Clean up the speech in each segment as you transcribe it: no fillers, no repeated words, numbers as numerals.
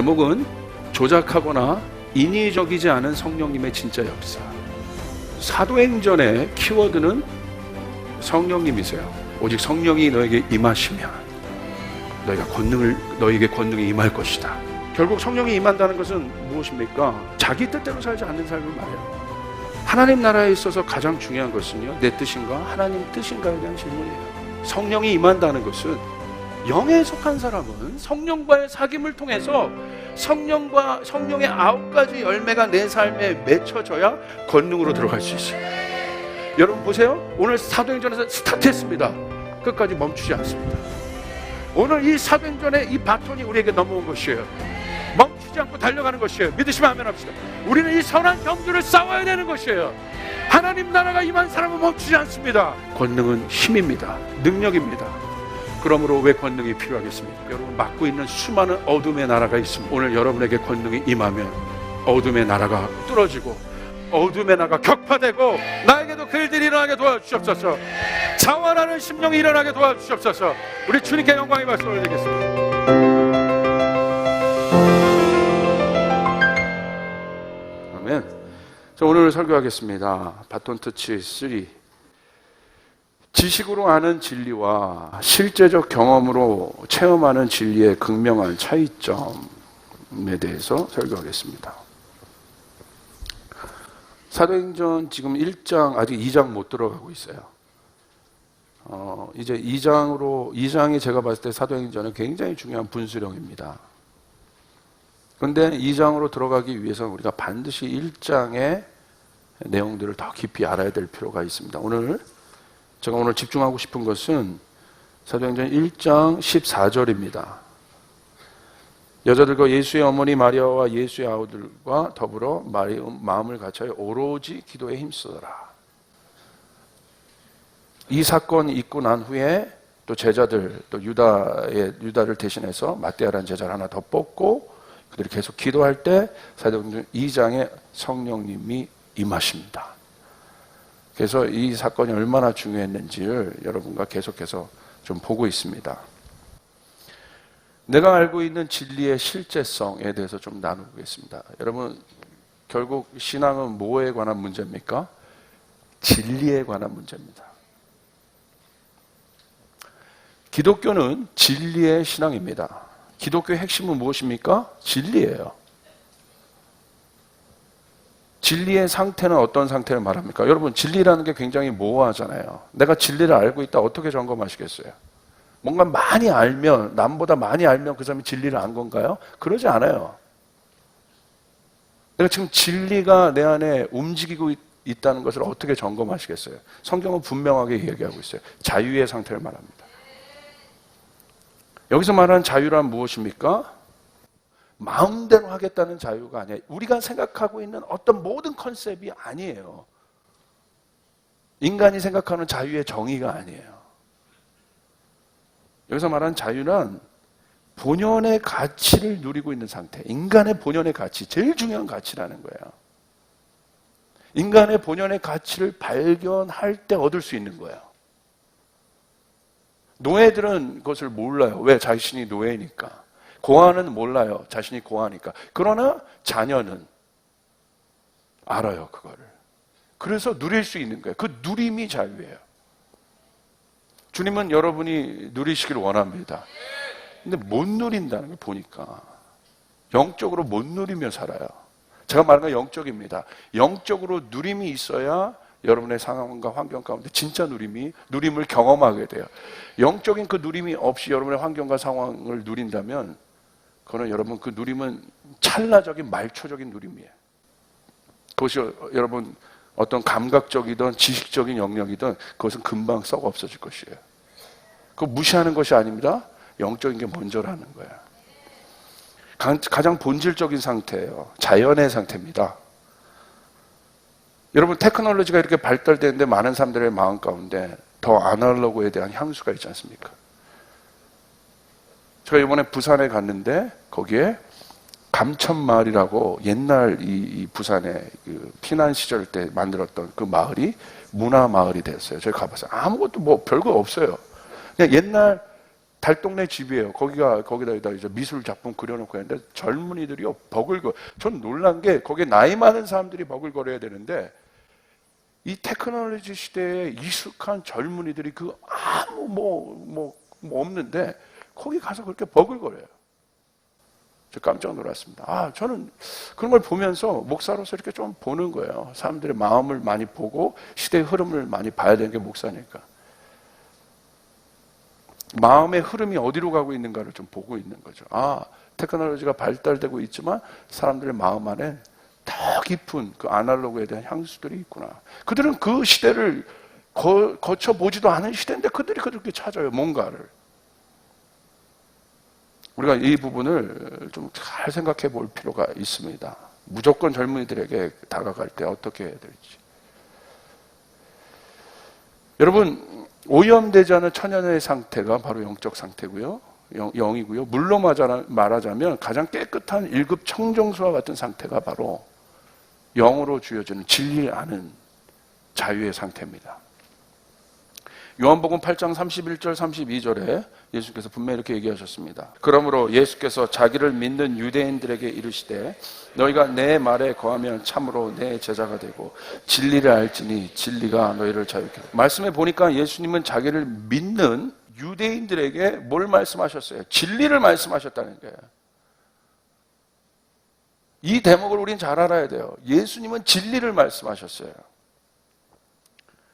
제목은 조작하거나 인위적이지 않은 성령님의 진짜 역사. 사도행전의 키워드는 성령님이세요. 오직 성령이 너에게 임하시면 너에게 권능이 임할 것이다. 결국 성령이 임한다는 것은 무엇입니까? 자기 뜻대로 살지 않는 삶을 말해요. 하나님 나라에 있어서 가장 중요한 것은요, 내 뜻인가 하나님 뜻인가에 대한 질문이에요. 성령이 임한다는 것은, 영에 속한 사람은 성령과의 사귐을 통해서 성령의 9가지 열매가 내 삶에 맺혀져야 권능으로 들어갈 수 있어요. 여러분 보세요. 오늘 사도행전에서 스타트했습니다. 끝까지 멈추지 않습니다. 오늘 이 사도행전의 이 바톤이 우리에게 넘어온 것이에요. 멈추지 않고 달려가는 것이에요. 믿으시면 아멘 합시다. 우리는 이 선한 경주를 싸워야 되는 것이에요. 하나님 나라가 임한 사람은 멈추지 않습니다. 권능은 힘입니다. 능력입니다. 그러므로 왜 권능이 필요하겠습니까? 여러분 맡고 있는 수많은 어둠의 나라가 있습니다. 오늘 여러분에게 권능이 임하면 어둠의 나라가 뚫어지고 어둠의 나라가 격파되고, 나에게도 그 일들이 일어나게 도와주시옵소서. 자원하는 심령이 일어나게 도와주시옵소서. 우리 주님께 영광의 말씀을 올리겠습니다. 아멘. 자, 오늘 설교하겠습니다. 바톤 터치 3. 지식으로 아는 진리와 실제적 경험으로 체험하는 진리의 극명한 차이점에 대해서 설교하겠습니다. 사도행전 지금 1장, 아직 2장 못 들어가고 있어요. 이제 2장이 제가 봤을 때 사도행전은 굉장히 중요한 분수령입니다. 그런데 2장으로 들어가기 위해서는 우리가 반드시 1장의 내용들을 더 깊이 알아야 될 필요가 있습니다. 제가 오늘 집중하고 싶은 것은 사도행전 1장 14절입니다. 여자들과 예수의 어머니 마리아와 예수의 아우들과 더불어 마음을 갖춰 오로지 기도에 힘쓰더라. 이 사건이 있고 난 후에 또 제자들, 또 유다를 대신해서 마띠아라는 제자를 하나 더 뽑고 그들이 계속 기도할 때 사도행전 2장에 성령님이 임하십니다. 그래서 이 사건이 얼마나 중요했는지를 여러분과 계속해서 좀 보고 있습니다. 내가 알고 있는 진리의 실제성에 대해서 좀 나누겠습니다. 여러분, 결국 신앙은 뭐에 관한 문제입니까? 진리에 관한 문제입니다. 기독교는 진리의 신앙입니다. 기독교의 핵심은 무엇입니까? 진리예요. 진리의 상태는 어떤 상태를 말합니까? 여러분, 진리라는 게 굉장히 모호하잖아요. 내가 진리를 알고 있다 어떻게 점검하시겠어요? 뭔가 많이 알면, 남보다 많이 알면 그 사람이 진리를 안 건가요? 그러지 않아요. 내가 지금 진리가 내 안에 움직이고 있다는 것을 어떻게 점검하시겠어요? 성경은 분명하게 얘기하고 있어요. 자유의 상태를 말합니다. 여기서 말하는 자유란 무엇입니까? 마음대로 하겠다는 자유가 아니에요. 우리가 생각하고 있는 어떤 모든 컨셉이 아니에요. 인간이 생각하는 자유의 정의가 아니에요. 여기서 말하는 자유는 본연의 가치를 누리고 있는 상태. 인간의 본연의 가치, 제일 중요한 가치라는 거예요. 인간의 본연의 가치를 발견할 때 얻을 수 있는 거예요. 노예들은 그것을 몰라요. 왜? 자신이 노예니까. 고아는 몰라요. 자신이 고아니까. 그러나 자녀는 알아요, 그거를. 그래서 누릴 수 있는 거예요. 그 누림이 자유예요. 주님은 여러분이 누리시길 원합니다. 근데 못 누린다는 걸 보니까 영적으로 못 누리며 살아요. 제가 말하는 건 영적입니다. 영적으로 누림이 있어야 여러분의 상황과 환경 가운데 진짜 누림을 경험하게 돼요. 영적인 그 누림이 없이 여러분의 환경과 상황을 누린다면 그거는 여러분 그 누림은 찰나적인 말초적인 누림이에요. 그것이 여러분 어떤 감각적이든 지식적인 영역이든 그것은 금방 썩어 없어질 것이에요. 그거 무시하는 것이 아닙니다. 영적인 게 먼저라는 거예요. 가장 본질적인 상태예요. 자연의 상태입니다. 여러분 테크놀로지가 이렇게 발달되는데 많은 사람들의 마음 가운데 더 아날로그에 대한 향수가 있지 않습니까? 제가 이번에 부산에 갔는데 거기에 감천마을이라고 옛날 이 부산의 그 피난 시절 때 만들었던 그 마을이 문화 마을이 됐어요. 제가 가봤어요. 아무것도 뭐 별거 없어요. 그냥 옛날 달동네 집이에요. 거기다 이제 미술 작품 그려놓고 했는데 젊은이들이요 버글거. 전 놀란 게 거기에 나이 많은 사람들이 버글거려야 되는데 이 테크놀로지 시대에 익숙한 젊은이들이 그 아무 뭐 없는데 거기 가서 그렇게 버글거려요. 저 깜짝 놀랐습니다. 저는 그런 걸 보면서 목사로서 이렇게 좀 보는 거예요. 사람들의 마음을 많이 보고 시대의 흐름을 많이 봐야 되는 게 목사니까. 마음의 흐름이 어디로 가고 있는가를 좀 보고 있는 거죠. 테크놀로지가 발달되고 있지만 사람들의 마음 안에 더 깊은 그 아날로그에 대한 향수들이 있구나. 그들은 그 시대를 거쳐보지도 않은 시대인데 그들이 그렇게 찾아요, 뭔가를. 우리가 이 부분을 좀 잘 생각해 볼 필요가 있습니다. 무조건 젊은이들에게 다가갈 때 어떻게 해야 될지. 여러분, 오염되지 않은 천연의 상태가 바로 영적 상태고요. 영이고요. 물로 말하자면 가장 깨끗한 1급 청정수와 같은 상태가 바로 영으로 주어지는 진리를 아는 자유의 상태입니다. 요한복음 8장 31절 32절에 예수께서 분명히 이렇게 얘기하셨습니다. 그러므로 예수께서 자기를 믿는 유대인들에게 이르시되 너희가 내 말에 거하면 참으로 내 제자가 되고 진리를 알지니 진리가 너희를 자유케 하리라. 말씀해 보니까 예수님은 자기를 믿는 유대인들에게 뭘 말씀하셨어요? 진리를 말씀하셨다는 거예요. 이 대목을 우리는 잘 알아야 돼요. 예수님은 진리를 말씀하셨어요.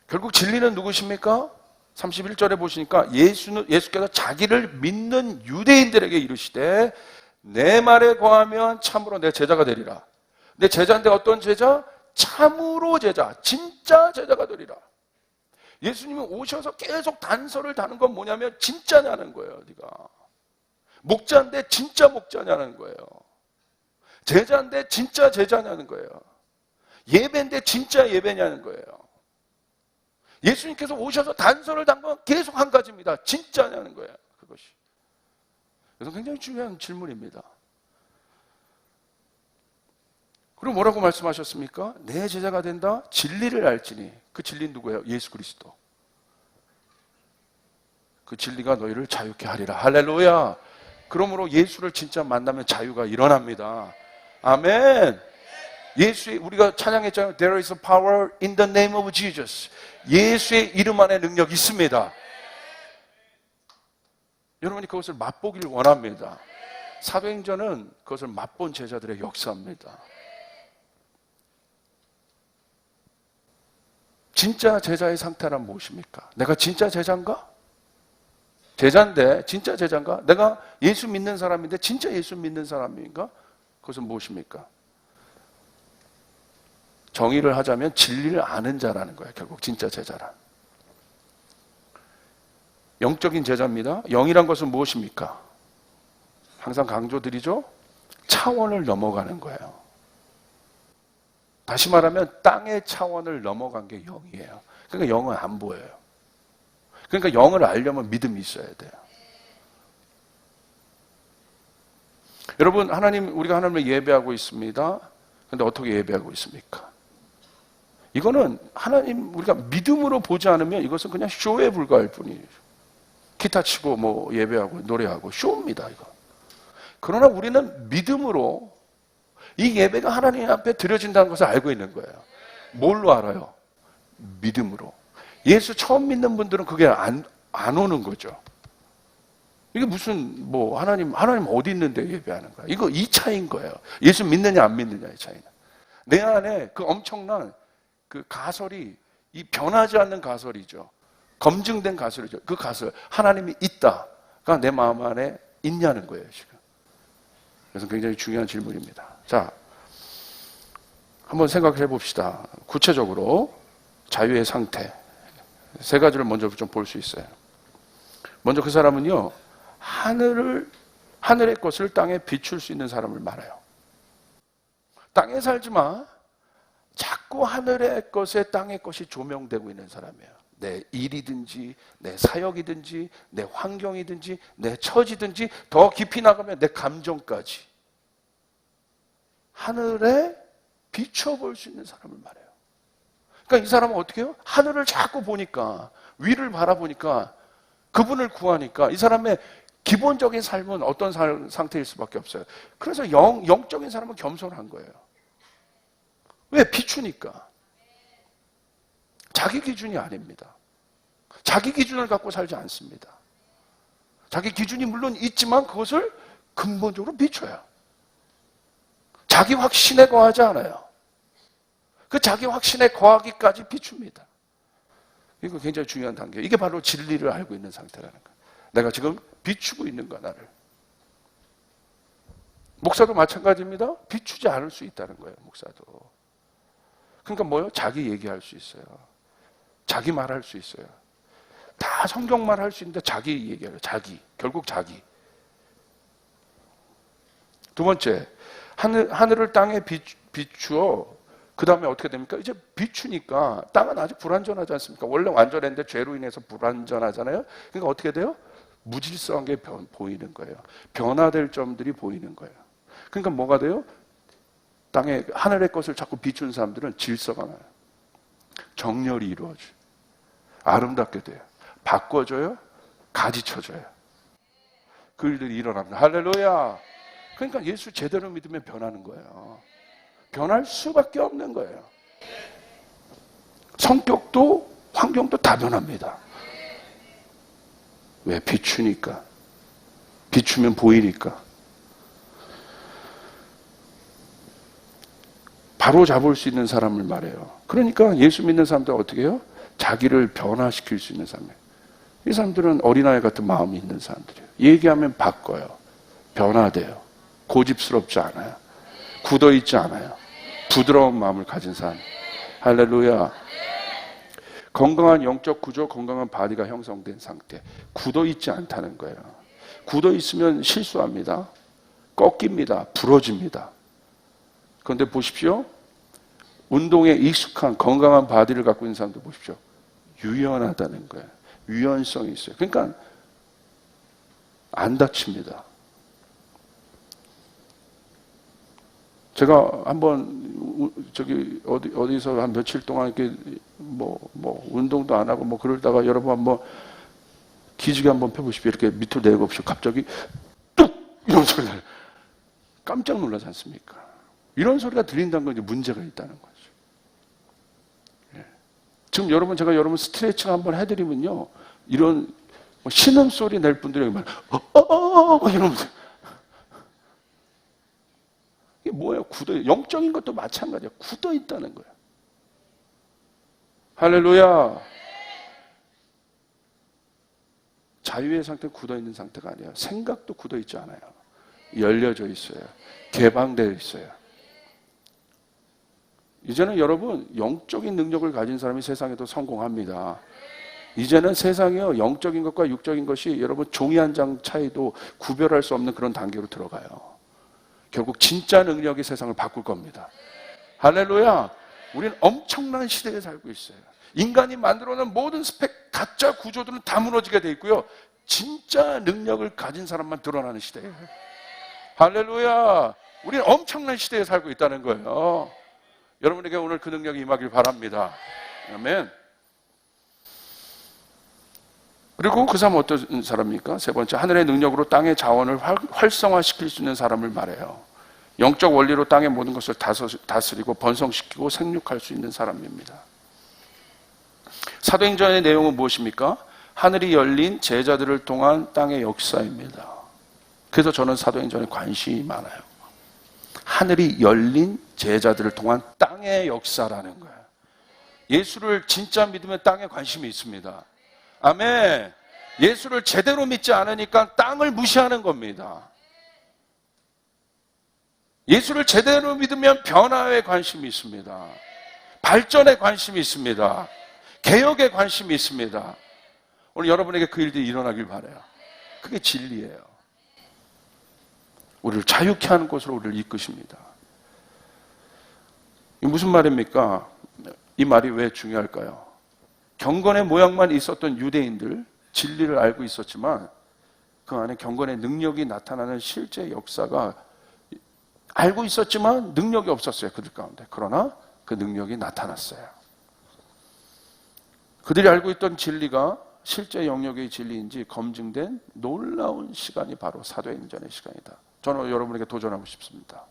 결국 진리는 누구십니까? 31절에 보시니까 예수께서 자기를 믿는 유대인들에게 이르시되 내 말에 거하면 참으로 내 제자가 되리라. 내 제자인데 어떤 제자? 참으로 제자, 진짜 제자가 되리라. 예수님이 오셔서 계속 단서를 다는 건 뭐냐면 진짜냐는 거예요. 네가 목자인데 진짜 목자냐는 거예요. 제자인데 진짜 제자냐는 거예요. 예배인데 진짜 예배냐는 거예요. 예수님께서 오셔서 단서를 단 건 계속 한 가지입니다. 진짜냐는 거예요. 그것이. 그래서 굉장히 중요한 질문입니다. 그리고 뭐라고 말씀하셨습니까? 내 제자가 된다? 진리를 알지니. 그 진리는 누구예요? 예수 그리스도. 그 진리가 너희를 자유케 하리라. 할렐루야. 그러므로 예수를 진짜 만나면 자유가 일어납니다. 아멘. 우리가 찬양했잖아요. There is a power in the name of Jesus. 예수의 이름 안에 능력이 있습니다. 여러분이 그것을 맛보기를 원합니다. 사도행전은 그것을 맛본 제자들의 역사입니다. 진짜 제자의 상태란 무엇입니까? 내가 진짜 제자인가? 제자인데 진짜 제자인가? 내가 예수 믿는 사람인데 진짜 예수 믿는 사람인가? 그것은 무엇입니까? 정의를 하자면 진리를 아는 자라는 거예요. 결국 진짜 제자란. 영적인 제자입니다. 영이란 것은 무엇입니까? 항상 강조드리죠. 차원을 넘어가는 거예요. 다시 말하면 땅의 차원을 넘어간 게 영이에요. 그러니까 영은 안 보여요. 그러니까 영을 알려면 믿음이 있어야 돼요. 여러분, 우리가 하나님을 예배하고 있습니다. 그런데 어떻게 예배하고 있습니까? 이거는 우리가 믿음으로 보지 않으면 이것은 그냥 쇼에 불과할 뿐이에요. 기타 치고 예배하고 노래하고 쇼입니다, 이거. 그러나 우리는 믿음으로 이 예배가 하나님 앞에 드려진다는 것을 알고 있는 거예요. 뭘로 알아요? 믿음으로. 예수 처음 믿는 분들은 그게 안 오는 거죠. 이게 무슨 하나님 어디 있는데 예배하는 거야? 이거 이 차이인 거예요. 예수 믿느냐 안 믿느냐의 차이는. 내 안에 그 엄청난 그 가설이 이 변하지 않는 가설이죠. 검증된 가설이죠. 그 가설 하나님이 있다가 내 마음 안에 있냐는 거예요, 지금. 그래서 굉장히 중요한 질문입니다. 자, 한번 생각해 봅시다. 구체적으로 자유의 상태 세 가지를 먼저 좀 볼 수 있어요. 먼저 그 사람은요, 하늘의 것을 땅에 비출 수 있는 사람을 말해요. 땅에 살지 마. 자꾸 하늘의 것에 땅의 것이 조명되고 있는 사람이에요. 내 일이든지 내 사역이든지 내 환경이든지 내 처지든지 더 깊이 나가면 내 감정까지 하늘에 비춰볼 수 있는 사람을 말해요. 그러니까 이 사람은 어떻게 해요? 하늘을 자꾸 보니까, 위를 바라보니까, 그분을 구하니까 이 사람의 기본적인 삶은 어떤 상태일 수밖에 없어요. 그래서 영적인 사람은 겸손한 거예요. 왜? 비추니까. 자기 기준이 아닙니다. 자기 기준을 갖고 살지 않습니다. 자기 기준이 물론 있지만 그것을 근본적으로 비춰요. 자기 확신에 거하지 않아요. 그 자기 확신에 거하기까지 비춥니다. 이거 굉장히 중요한 단계예요. 이게 바로 진리를 알고 있는 상태라는 거예요. 내가 지금 비추고 있는가, 나를. 목사도 마찬가지입니다. 비추지 않을 수 있다는 거예요, 목사도. 그러니까 뭐예요? 자기 얘기할 수 있어요. 자기 말할 수 있어요. 다 성경만 할 수 있는데 자기 얘기해요. 자기. 결국 자기. 두 번째, 하늘을 땅에 비추어 그 다음에 어떻게 됩니까? 이제 비추니까 땅은 아주 불완전하지 않습니까? 원래 완전했는데 죄로 인해서 불완전하잖아요. 그러니까 어떻게 돼요? 무질서한 게 보이는 거예요. 변화될 점들이 보이는 거예요. 그러니까 뭐가 돼요? 땅에 하늘의 것을 자꾸 비추는 사람들은 질서가 나요. 정렬이 이루어져요. 아름답게 돼요. 바꿔줘요. 가지쳐줘요. 그 일들이 일어납니다. 할렐루야. 그러니까 예수 제대로 믿으면 변하는 거예요. 변할 수밖에 없는 거예요. 성격도 환경도 다 변합니다. 왜? 비추니까. 비추면 보이니까. 바로 잡을 수 있는 사람을 말해요. 그러니까 예수 믿는 사람들 어떻게 해요? 자기를 변화시킬 수 있는 사람이에요. 이 사람들은 어린아이 같은 마음이 있는 사람들이에요. 얘기하면 바꿔요. 변화돼요. 고집스럽지 않아요. 굳어있지 않아요. 부드러운 마음을 가진 사람. 할렐루야. 건강한 영적 구조, 건강한 바디가 형성된 상태. 굳어있지 않다는 거예요. 굳어있으면 실수합니다. 꺾입니다. 부러집니다. 그런데 보십시오. 운동에 익숙한 건강한 바디를 갖고 있는 사람들 보십시오. 유연하다는 거예요. 유연성이 있어요. 그러니까 안 다칩니다. 제가 한번 어디서 한 며칠 동안 이렇게 운동도 안 하고 그러다가 여러분 한번 기지개 한번 펴보십시오. 이렇게 밑으로 내려보십시오. 갑자기 뚝! 이런 소리가 나요. 깜짝 놀라지 않습니까? 이런 소리가 들린다는 건 이제 문제가 있다는 거죠. 예. 지금 제가 여러분 스트레칭 한번 해드리면요. 이런 신음소리 낼 분들이 막 이러면서 이게 뭐예요? 영적인 것도 마찬가지예요. 굳어 있다는 거예요. 할렐루야. 자유의 상태는 굳어 있는 상태가 아니에요. 생각도 굳어 있지 않아요. 열려져 있어요. 개방되어 있어요. 이제는 여러분 영적인 능력을 가진 사람이 세상에도 성공합니다. 이제는 세상이요 영적인 것과 육적인 것이 여러분 종이 한 장 차이도 구별할 수 없는 그런 단계로 들어가요. 결국 진짜 능력이 세상을 바꿀 겁니다. 할렐루야. 우리는 엄청난 시대에 살고 있어요. 인간이 만들어낸 모든 스펙, 가짜 구조들은 다 무너지게 돼 있고요. 진짜 능력을 가진 사람만 드러나는 시대예요. 할렐루야. 우리는 엄청난 시대에 살고 있다는 거예요. 여러분에게 오늘 그 능력이 임하길 바랍니다. 아멘. 그리고 그 사람은 어떤 사람입니까? 세 번째, 하늘의 능력으로 땅의 자원을 활성화시킬 수 있는 사람을 말해요. 영적 원리로 땅의 모든 것을 다스리고 번성시키고 생육할 수 있는 사람입니다. 사도행전의 내용은 무엇입니까? 하늘이 열린 제자들을 통한 땅의 역사입니다. 그래서 저는 사도행전에 관심이 많아요. 하늘이 열린 제자들을 통한 땅의 역사라는 거예요. 예수를 진짜 믿으면 땅에 관심이 있습니다. 아멘. 예수를 제대로 믿지 않으니까 땅을 무시하는 겁니다. 예수를 제대로 믿으면 변화에 관심이 있습니다. 발전에 관심이 있습니다. 개혁에 관심이 있습니다. 오늘 여러분에게 그 일들이 일어나길 바라요. 그게 진리예요. 우리를 자유케 하는 곳으로 우리를 이끄십니다. 이게 무슨 말입니까? 이 말이 왜 중요할까요? 경건의 모양만 있었던 유대인들, 진리를 알고 있었지만 그 안에 경건의 능력이 나타나는 실제 역사가 알고 있었지만 능력이 없었어요. 그들 가운데. 그러나 그 능력이 나타났어요. 그들이 알고 있던 진리가 실제 영역의 진리인지 검증된 놀라운 시간이 바로 사도행전의 시간이다. 저는 여러분에게 도전하고 싶습니다.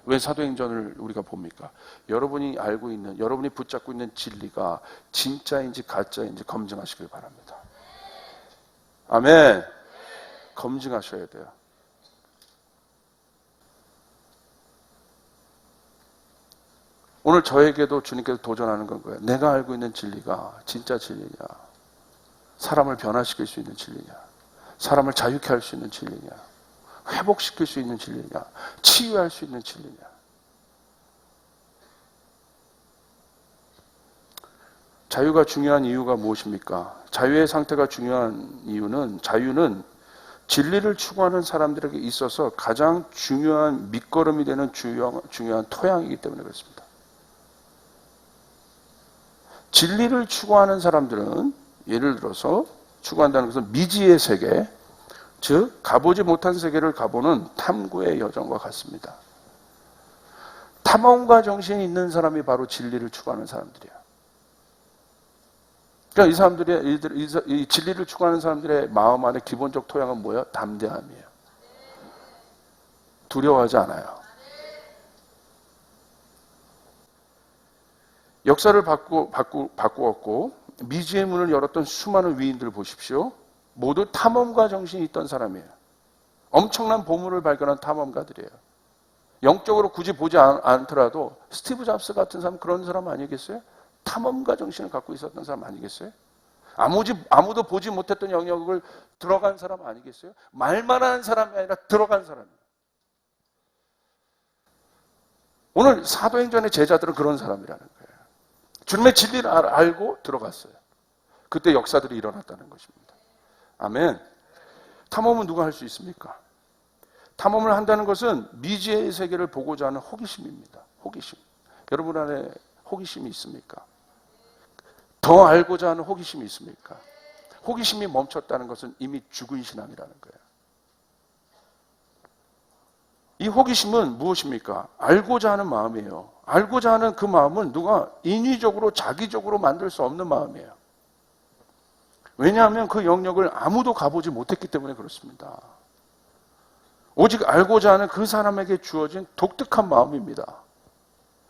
왜 사도행전을 우리가 봅니까? 여러분이 알고 있는, 여러분이 붙잡고 있는 진리가 진짜인지 가짜인지 검증하시길 바랍니다. 아멘. 검증하셔야 돼요. 오늘 저에게도 주님께서 도전하는 건 거예요. 내가 알고 있는 진리가 진짜 진리냐? 사람을 변화시킬 수 있는 진리냐? 사람을 자유케 할 수 있는 진리냐? 회복시킬 수 있는 진리냐? 치유할 수 있는 진리냐? 자유가 중요한 이유가 무엇입니까? 자유의 상태가 중요한 이유는, 자유는 진리를 추구하는 사람들에게 있어서 가장 중요한 밑거름이 되는 중요한 토양이기 때문에 그렇습니다. 진리를 추구하는 사람들은, 예를 들어서 추구한다는 것은 미지의 세계, 즉 가보지 못한 세계를 가보는 탐구의 여정과 같습니다. 탐험가 정신이 있는 사람이 바로 진리를 추구하는 사람들이야. 그러니까 이 사람들의, 이 진리를 추구하는 사람들의 마음 안에 기본적 토양은 뭐예요? 담대함이에요. 두려워하지 않아요. 역사를 바꾸었고 미지의 문을 열었던 수많은 위인들을 보십시오. 모두 탐험가 정신이 있던 사람이에요. 엄청난 보물을 발견한 탐험가들이에요. 영적으로 굳이 보지 않더라도 스티브 잡스 같은 사람, 그런 사람 아니겠어요? 탐험가 정신을 갖고 있었던 사람 아니겠어요? 아무도 보지 못했던 영역을 들어간 사람 아니겠어요? 말만 하는 사람이 아니라 들어간 사람이에요. 오늘 사도행전의 제자들은 그런 사람이라는 거예요. 주님의 진리를 알고 들어갔어요. 그때 역사들이 일어났다는 것입니다. 아멘. 탐험은 누가 할 수 있습니까? 탐험을 한다는 것은 미지의 세계를 보고자 하는 호기심입니다. 호기심. 여러분 안에 호기심이 있습니까? 더 알고자 하는 호기심이 있습니까? 호기심이 멈췄다는 것은 이미 죽은 신앙이라는 거예요. 이 호기심은 무엇입니까? 알고자 하는 마음이에요. 알고자 하는 그 마음은 누가 인위적으로 자기적으로 만들 수 없는 마음이에요. 왜냐하면 그 영역을 아무도 가보지 못했기 때문에 그렇습니다. 오직 알고자 하는 그 사람에게 주어진 독특한 마음입니다.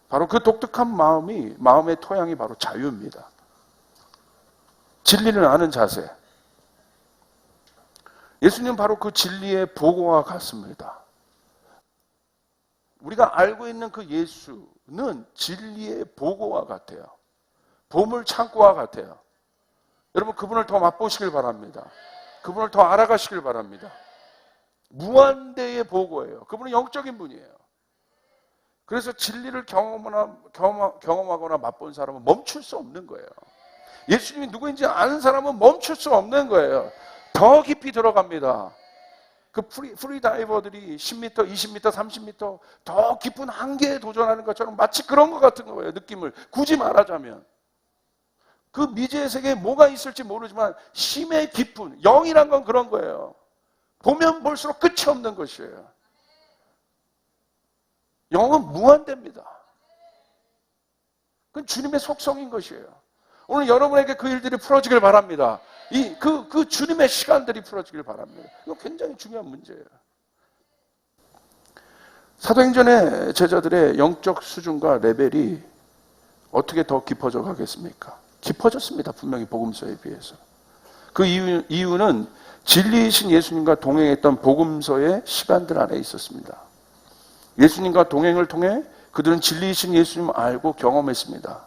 바로 그 독특한 마음의 토양이 바로 자유입니다. 진리를 아는 자세. 예수님 바로 그 진리의 보고와 같습니다. 우리가 알고 있는 그 예수는 진리의 보고와 같아요. 보물 창고와 같아요. 여러분 그분을 더 맛보시길 바랍니다. 그분을 더 알아가시길 바랍니다. 무한대의 보고예요. 그분은 영적인 분이에요. 그래서 진리를 경험하거나 맛본 사람은 멈출 수 없는 거예요. 예수님이 누구인지 아는 사람은 멈출 수 없는 거예요. 더 깊이 들어갑니다. 그 프리다이버들이 10m, 20m, 30m 더 깊은 한계에 도전하는 것처럼 마치 그런 것 같은 거예요. 느낌을 굳이 말하자면. 그 미지의 세계에 뭐가 있을지 모르지만 힘의 깊은, 영이란 건 그런 거예요. 보면 볼수록 끝이 없는 것이에요. 영은 무한대입니다. 그건 주님의 속성인 것이에요. 오늘 여러분에게 그 일들이 풀어지길 바랍니다. 그 주님의 시간들이 풀어지길 바랍니다. 이거 굉장히 중요한 문제예요. 사도행전의 제자들의 영적 수준과 레벨이 어떻게 더 깊어져 가겠습니까? 깊어졌습니다. 분명히 복음서에 비해서. 그 이유는 진리이신 예수님과 동행했던 복음서의 시간들 안에 있었습니다. 예수님과 동행을 통해 그들은 진리이신 예수님을 알고 경험했습니다.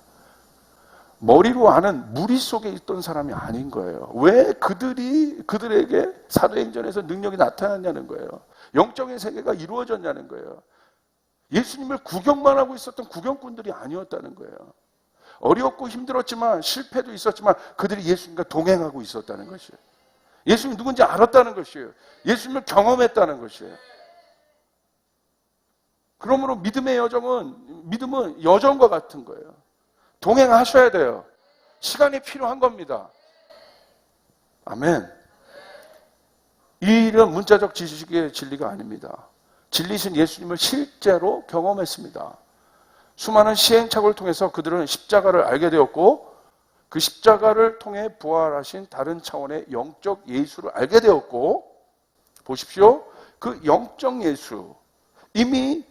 머리로 아는 무리 속에 있던 사람이 아닌 거예요. 왜 그들에게 사도행전에서 능력이 나타났냐는 거예요. 영적인 세계가 이루어졌냐는 거예요. 예수님을 구경만 하고 있었던 구경꾼들이 아니었다는 거예요. 어렵고 힘들었지만 실패도 있었지만 그들이 예수님과 동행하고 있었다는 것이에요. 예수님이 누군지 알았다는 것이에요. 예수님을 경험했다는 것이에요. 그러므로 믿음은 여정과 같은 거예요. 동행하셔야 돼요. 시간이 필요한 겁니다. 아멘. 이 일은 문자적 지식의 진리가 아닙니다. 진리신 예수님을 실제로 경험했습니다. 수많은 시행착오를 통해서 그들은 십자가를 알게 되었고 그 십자가를 통해 부활하신 다른 차원의 영적 예수를 알게 되었고, 보십시오. 그 영적 예수, 이미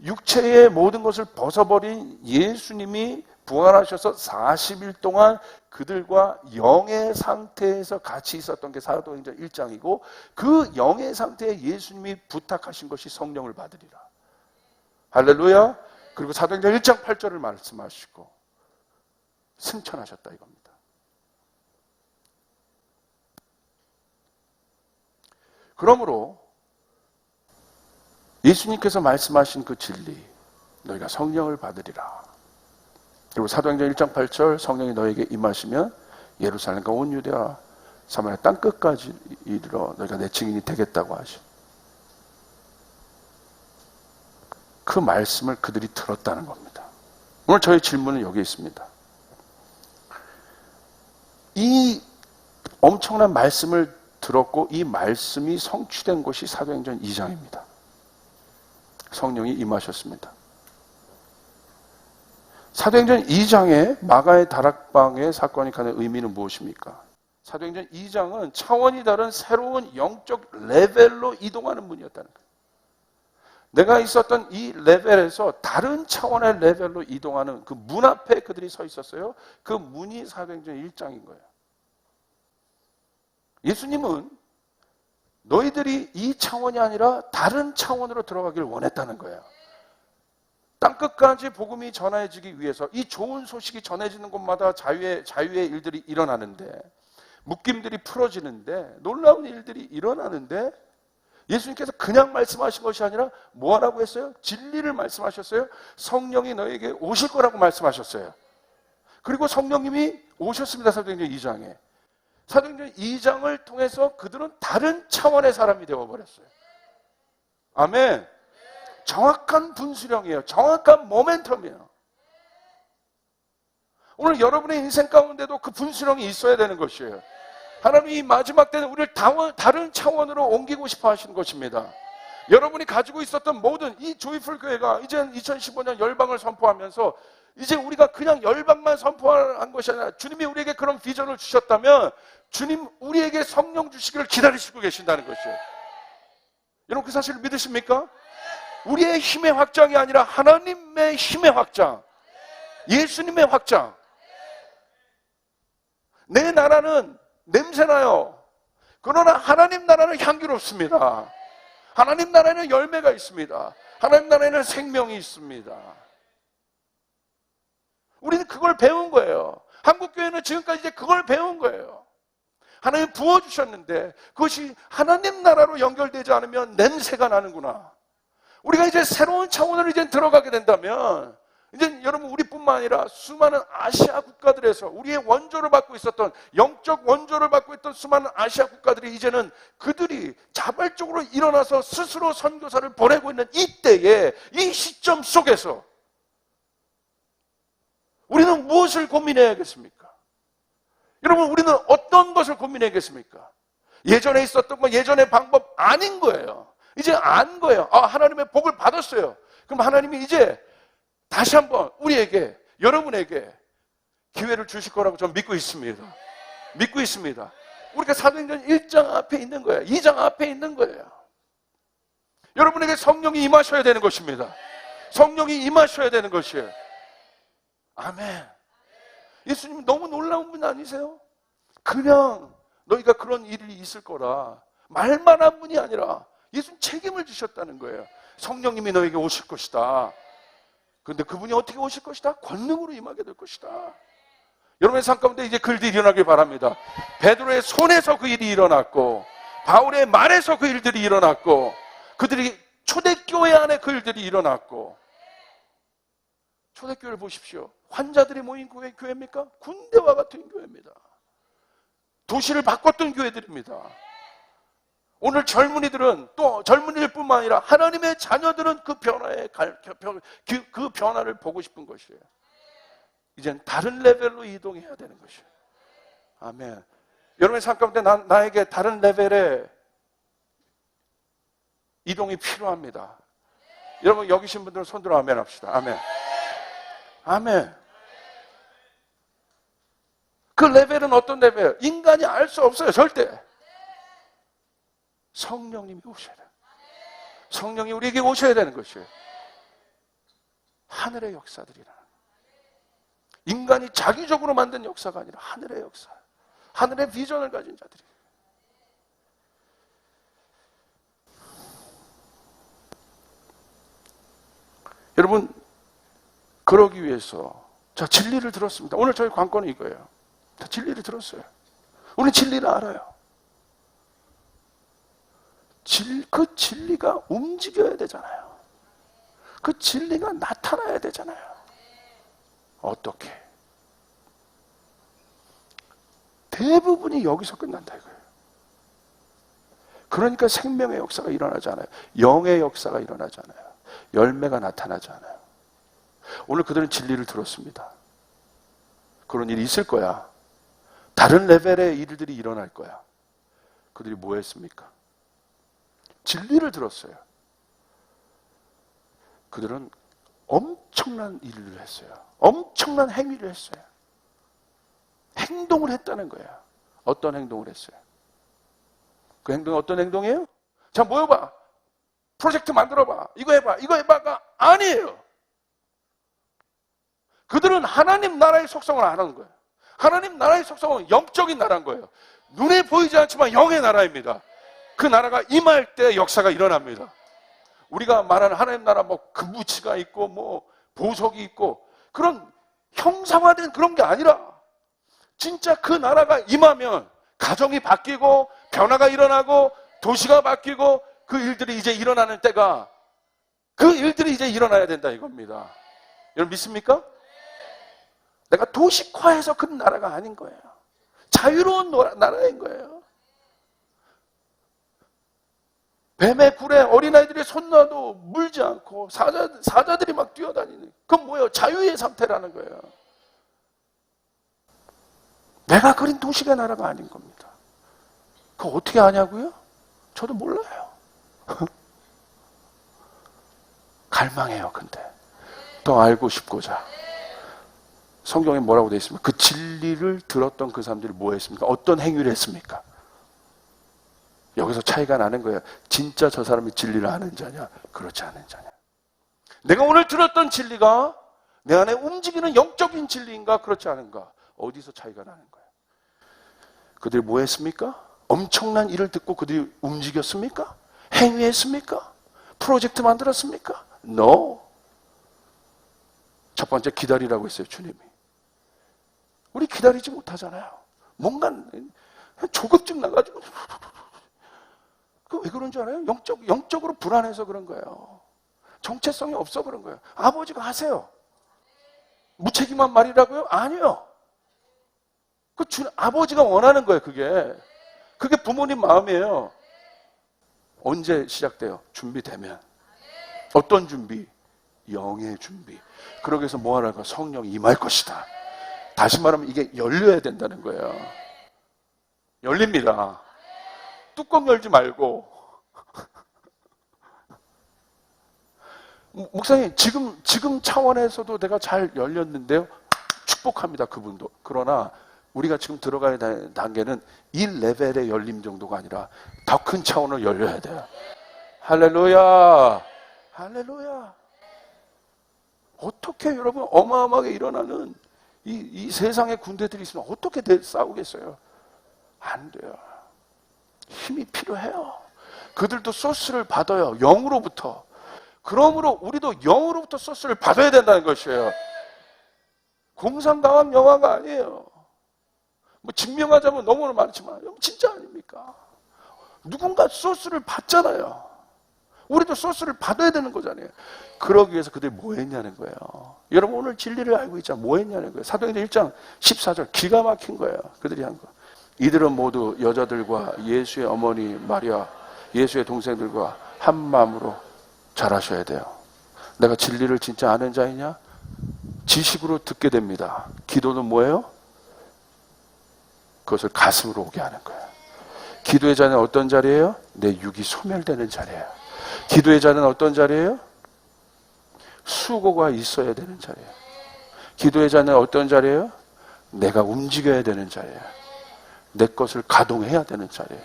육체의 모든 것을 벗어버린 예수님이 부활하셔서 40일 동안 그들과 영의 상태에서 같이 있었던 게 사도행전 1장이고, 그 영의 상태에 예수님이 부탁하신 것이 성령을 받으리라. 할렐루야. 그리고 사도행전 1장 8절을 말씀하시고 승천하셨다 이겁니다. 그러므로 예수님께서 말씀하신 그 진리, 너희가 성령을 받으리라. 그리고 사도행전 1장 8절, 성령이 너에게 임하시면 예루살렘과 온 유대와 사마리아 땅 끝까지 이르러 너희가 내 증인이 되겠다고 하신 그 말씀을 그들이 들었다는 겁니다. 오늘 저의 질문은 여기 있습니다. 이 엄청난 말씀을 들었고 이 말씀이 성취된 곳이 사도행전 2장입니다. 성령이 임하셨습니다. 사도행전 2장에 마가의 다락방의 사건이 갖는 의미는 무엇입니까? 사도행전 2장은 차원이 다른 새로운 영적 레벨로 이동하는 문이었다는 거예요. 내가 있었던 이 레벨에서 다른 차원의 레벨로 이동하는 그 문 앞에 그들이 서 있었어요. 그 문이 사도행전 1장인 거예요. 예수님은 너희들이 이 차원이 아니라 다른 차원으로 들어가기를 원했다는 거예요. 땅끝까지 복음이 전해지기 위해서 이 좋은 소식이 전해지는 곳마다 자유의 일들이 일어나는데, 묶임들이 풀어지는데, 놀라운 일들이 일어나는데, 예수님께서 그냥 말씀하신 것이 아니라 뭐 하라고 했어요? 진리를 말씀하셨어요. 성령이 너에게 오실 거라고 말씀하셨어요. 그리고 성령님이 오셨습니다. 사도행전 2장에. 사도행전 2장을 통해서 그들은 다른 차원의 사람이 되어버렸어요. 아멘. 정확한 분수령이에요. 정확한 모멘텀이에요. 오늘 여러분의 인생 가운데도 그 분수령이 있어야 되는 것이에요. 하나님이 마지막 때는 우리를 다른 차원으로 옮기고 싶어 하시는 것입니다. 여러분이 가지고 있었던 모든 이 조이풀 교회가 이제 2015년 열방을 선포하면서 이제 우리가 그냥 열방만 선포한 것이 아니라 주님이 우리에게 그런 비전을 주셨다면 주님 우리에게 성령 주시기를 기다리시고 계신다는 것이에요. 여러분 그 사실을 믿으십니까? 우리의 힘의 확장이 아니라 하나님의 힘의 확장, 예수님의 확장. 내 나라는 냄새나요. 그러나 하나님 나라는 향기롭습니다. 하나님 나라에는 열매가 있습니다. 하나님 나라에는 생명이 있습니다. 우리는 그걸 배운 거예요. 한국교회는 지금까지 이제 그걸 배운 거예요. 하나님 부어주셨는데 그것이 하나님 나라로 연결되지 않으면 냄새가 나는구나. 우리가 이제 새로운 차원으로 이제 들어가게 된다면 이제 여러분 우리뿐만 아니라 수많은 아시아 국가들에서 우리의 원조를 받고 있었던 영적 원조를 받고 있던 수많은 아시아 국가들이 이제는 그들이 자발적으로 일어나서 스스로 선교사를 보내고 있는 이때에 이 시점 속에서 우리는 무엇을 고민해야겠습니까? 여러분 우리는 어떤 것을 고민해야겠습니까? 예전에 있었던 거 예전의 방법 아닌 거예요. 이제 안 거예요. 아, 하나님의 복을 받았어요. 그럼 하나님이 이제 다시 한번 우리에게, 여러분에게 기회를 주실 거라고 저는 믿고 있습니다. 믿고 있습니다. 우리가 사도행전 1장 앞에 있는 거예요. 2장 앞에 있는 거예요. 여러분에게 성령이 임하셔야 되는 것입니다. 성령이 임하셔야 되는 것이에요. 아멘. 예수님 너무 놀라운 분 아니세요? 그냥 너희가 그런 일이 있을 거라 말만 한 분이 아니라 예수님 책임을 지셨다는 거예요. 성령님이 너에게 오실 것이다. 그런데 그분이 어떻게 오실 것이다? 권능으로 임하게 될 것이다. 여러분의 삶 가운데 이제 그 일이 일어나길 바랍니다. 베드로의 손에서 그 일이 일어났고 바울의 말에서 그 일들이 일어났고 그들이 초대교회 안에 그 일들이 일어났고 초대교회를 보십시오. 환자들이 모인 교회입니까? 군대와 같은 교회입니다. 도시를 바꿨던 교회들입니다. 오늘 젊은이들은 또 젊은이들뿐만 아니라 하나님의 자녀들은 그 그 변화를 보고 싶은 것이에요. 이젠 다른 레벨로 이동해야 되는 것이에요. 아멘. 여러분의 삶 가운데 나에게 다른 레벨의 이동이 필요합니다. 여러분 여기 계신 분들은 손들어 아멘 합시다. 아멘. 아멘. 그 레벨은 어떤 레벨? 인간이 알 수 없어요, 절대. 성령님이 오셔야 돼요. 성령이 우리에게 오셔야 되는 것이에요. 하늘의 역사들이 일어나는 거예요. 인간이 자기적으로 만든 역사가 아니라 하늘의 역사, 하늘의 비전을 가진 자들이. 여러분, 그러기 위해서 자, 진리를 들었습니다. 오늘 저희 관건은 이거예요. 자, 진리를 들었어요. 우리는 진리를 알아요. 그 진리가 움직여야 되잖아요. 그 진리가 나타나야 되잖아요. 어떻게? 대부분이 여기서 끝난다 이거예요. 그러니까 생명의 역사가 일어나지 않아요. 영의 역사가 일어나지 않아요. 열매가 나타나지 않아요. 오늘 그들은 진리를 들었습니다. 그런 일이 있을 거야. 다른 레벨의 일들이 일어날 거야. 그들이 뭐 했습니까? 진리를 들었어요. 그들은 엄청난 일을 했어요. 엄청난 행위를 했어요. 행동을 했다는 거예요. 어떤 행동을 했어요? 그 행동이 어떤 행동이에요? 자, 모여봐. 프로젝트 만들어봐. 이거 해봐. 이거 해봐가 아니에요. 그들은 하나님 나라의 속성을 아는 거예요. 하나님 나라의 속성은 영적인 나라인 거예요. 눈에 보이지 않지만 영의 나라입니다. 그 나라가 임할 때 역사가 일어납니다. 우리가 말하는 하나님 나라 뭐 금부치가 있고 뭐 보석이 있고 그런 형상화된 그런 게 아니라 진짜 그 나라가 임하면 가정이 바뀌고 변화가 일어나고 도시가 바뀌고 그 일들이 이제 일어나는 때가 그 일들이 이제 일어나야 된다 이겁니다. 여러분 믿습니까? 내가 도식화해서 그 나라가 아닌 거예요. 자유로운 나라인 거예요. 뱀의 굴에 어린아이들이 손 놔도 물지 않고 사자들이 막 뛰어다니는 그건 뭐예요? 자유의 상태라는 거예요. 내가 그린 도식의 나라가 아닌 겁니다. 그거 어떻게 아냐고요? 저도 몰라요. 갈망해요. 근데 더 알고 싶고자. 성경에 뭐라고 되어 있습니까? 그 진리를 들었던 그 사람들이 뭐 했습니까? 어떤 행위를 했습니까? 여기서 차이가 나는 거예요. 진짜 저 사람이 진리를 아는 자냐, 그렇지 않은 자냐. 내가 오늘 들었던 진리가 내 안에 움직이는 영적인 진리인가, 그렇지 않은가. 어디서 차이가 나는 거예요? 그들이 뭐 했습니까? 엄청난 일을 듣고 그들이 움직였습니까? 행위했습니까? 프로젝트 만들었습니까? No. 첫 번째 기다리라고 했어요, 주님이. 우리 기다리지 못하잖아요. 뭔가 조급증 나가지고 그 왜 그런 줄 알아요? 영적으로 불안해서 그런 거예요. 정체성이 없어 그런 거예요. 아버지가 하세요. 무책임한 말이라고요? 아니요. 아버지가 원하는 거예요, 그게. 그게 부모님 마음이에요. 언제 시작돼요? 준비되면. 어떤 준비? 영의 준비. 그러기 위해서 뭐 하라고? 성령이 임할 것이다. 다시 말하면 이게 열려야 된다는 거예요. 열립니다. 뚜껑 열지 말고. 목사님, 지금 차원에서도 내가 잘 열렸는데요. 축복합니다, 그분도. 그러나 우리가 지금 들어가야 되는 단계는 이 레벨의 열림 정도가 아니라 더 큰 차원으로 열려야 돼요. 할렐루야. 할렐루야. 어떻게 여러분 어마어마하게 일어나는 이 세상의 군대들이 있으면 어떻게 싸우겠어요? 안 돼요. 힘이 필요해요. 그들도 소스를 받아요. 영으로부터. 그러므로 우리도 영으로부터 소스를 받아야 된다는 것이에요. 공상당한 영화가 아니에요. 뭐 증명하자면 너무나 많지만 진짜 아닙니까? 누군가 소스를 받잖아요. 우리도 소스를 받아야 되는 거잖아요. 그러기 위해서 그들이 뭐 했냐는 거예요. 여러분 오늘 진리를 알고 있잖아요. 뭐 했냐는 거예요. 사도행전 1장 14절 기가 막힌 거예요. 그들이 한 거. 이들은 모두 여자들과 예수의 어머니 마리아, 예수의 동생들과 한 마음으로 잘하셔야 돼요. 내가 진리를 진짜 아는 자이냐? 지식으로 듣게 됩니다. 기도는 뭐예요? 그것을 가슴으로 오게 하는 거예요. 기도의 자는 어떤 자리예요? 내 육이 소멸되는 자리예요. 기도의 자는 어떤 자리예요? 수고가 있어야 되는 자리예요. 기도의 자는 어떤 자리예요? 내가 움직여야 되는 자리에, 내 것을 가동해야 되는 자리에,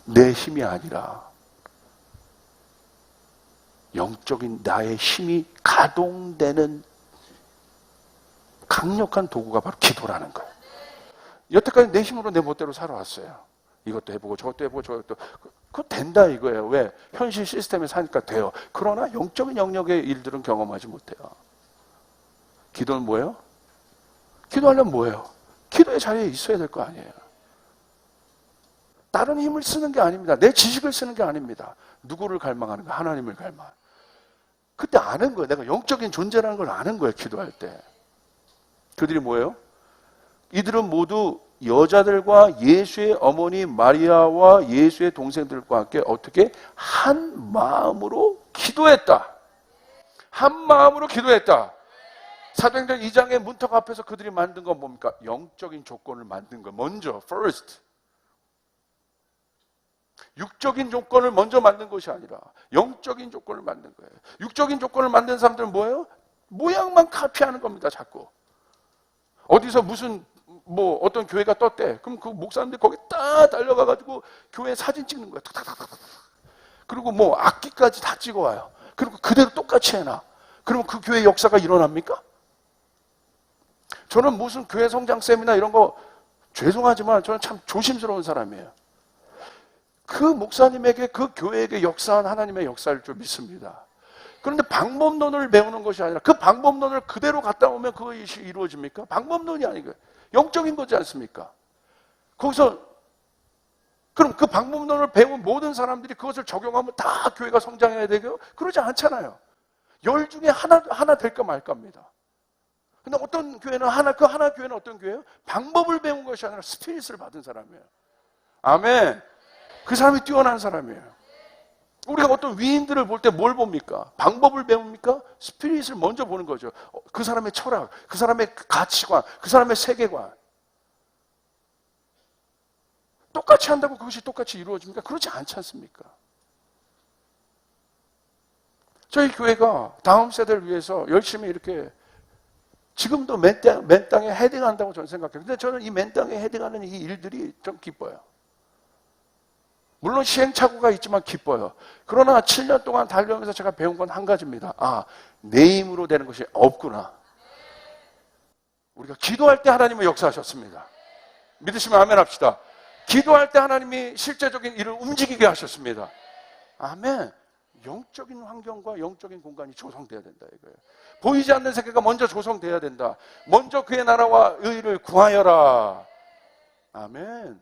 내 힘이 아니라 영적인 나의 힘이 가동되는 강력한 도구가 바로 기도라는 거예요. 여태까지 내 힘으로 내 멋대로 살아왔어요. 이것도 해보고 저것도 해보고 저것도. 그거 된다 이거예요. 왜? 현실 시스템에 사니까 돼요. 그러나 영적인 영역의 일들은 경험하지 못해요. 기도는 뭐예요? 기도하려면 뭐예요? 기도의 자리에 있어야 될 거 아니에요. 다른 힘을 쓰는 게 아닙니다. 내 지식을 쓰는 게 아닙니다. 누구를 갈망하는 거? 하나님을 갈망. 그때 아는 거예요. 내가 영적인 존재라는 걸 아는 거예요. 기도할 때. 그들이 뭐예요? 이들은 모두 여자들과 예수의 어머니 마리아와 예수의 동생들과 함께 어떻게? 한 마음으로 기도했다. 한 마음으로 기도했다. 사도행전 2장의 문턱 앞에서 그들이 만든 건 뭡니까? 영적인 조건을 만든 거. 먼저, first. 육적인 조건을 먼저 만든 것이 아니라 영적인 조건을 만든 거예요. 육적인 조건을 만든 사람들은 뭐예요? 모양만 카피하는 겁니다. 자꾸. 어디서 무슨 어떤 교회가 떴대. 그럼 그 목사님들 거기 딱 달려가가지고 교회 사진 찍는 거야. 탁탁탁탁. 그리고 악기까지 다 찍어와요. 그리고 그대로 똑같이 해놔. 그러면 그 교회 역사가 일어납니까? 저는 무슨 교회 성장 세미나 이런 거 죄송하지만 저는 참 조심스러운 사람이에요. 그 목사님에게 그 교회에게 역사한 하나님의 역사일 줄 믿습니다. 그런데 방법론을 배우는 것이 아니라 그 방법론을 그대로 갖다 오면 그것이 이루어집니까? 방법론이 아니고 영적인 거지 않습니까? 거기서 그럼 그 방법론을 배운 모든 사람들이 그것을 적용하면 다 교회가 성장해야 되고 그러지 않잖아요. 열 중에 하나 될까 말까입니다. 근데 어떤 교회는 그 하나 교회는 어떤 교회예요? 방법을 배운 것이 아니라 스피릿을 받은 사람이에요. 아멘. 그 사람이 뛰어난 사람이에요. 우리가 어떤 위인들을 볼 때 뭘 봅니까? 방법을 배웁니까? 스피릿을 먼저 보는 거죠. 그 사람의 철학, 그 사람의 가치관, 그 사람의 세계관. 똑같이 한다고 그것이 똑같이 이루어집니까? 그렇지 않지 않습니까? 저희 교회가 다음 세대를 위해서 열심히 이렇게 지금도 맨 땅에 헤딩한다고 저는 생각해요. 근데 저는 이 맨 땅에 헤딩하는 이 일들이 좀 기뻐요. 물론 시행착오가 있지만 기뻐요. 그러나 7년 동안 달려오면서 제가 배운 건 한 가지입니다. 내 힘으로 되는 것이 없구나. 우리가 기도할 때 하나님은 역사하셨습니다. 믿으시면 아멘 합시다. 기도할 때 하나님이 실제적인 일을 움직이게 하셨습니다. 아멘. 영적인 환경과 영적인 공간이 조성돼야 된다 이거예요. 보이지 않는 세계가 먼저 조성돼야 된다. 먼저 그의 나라와 의를 구하여라. 아멘.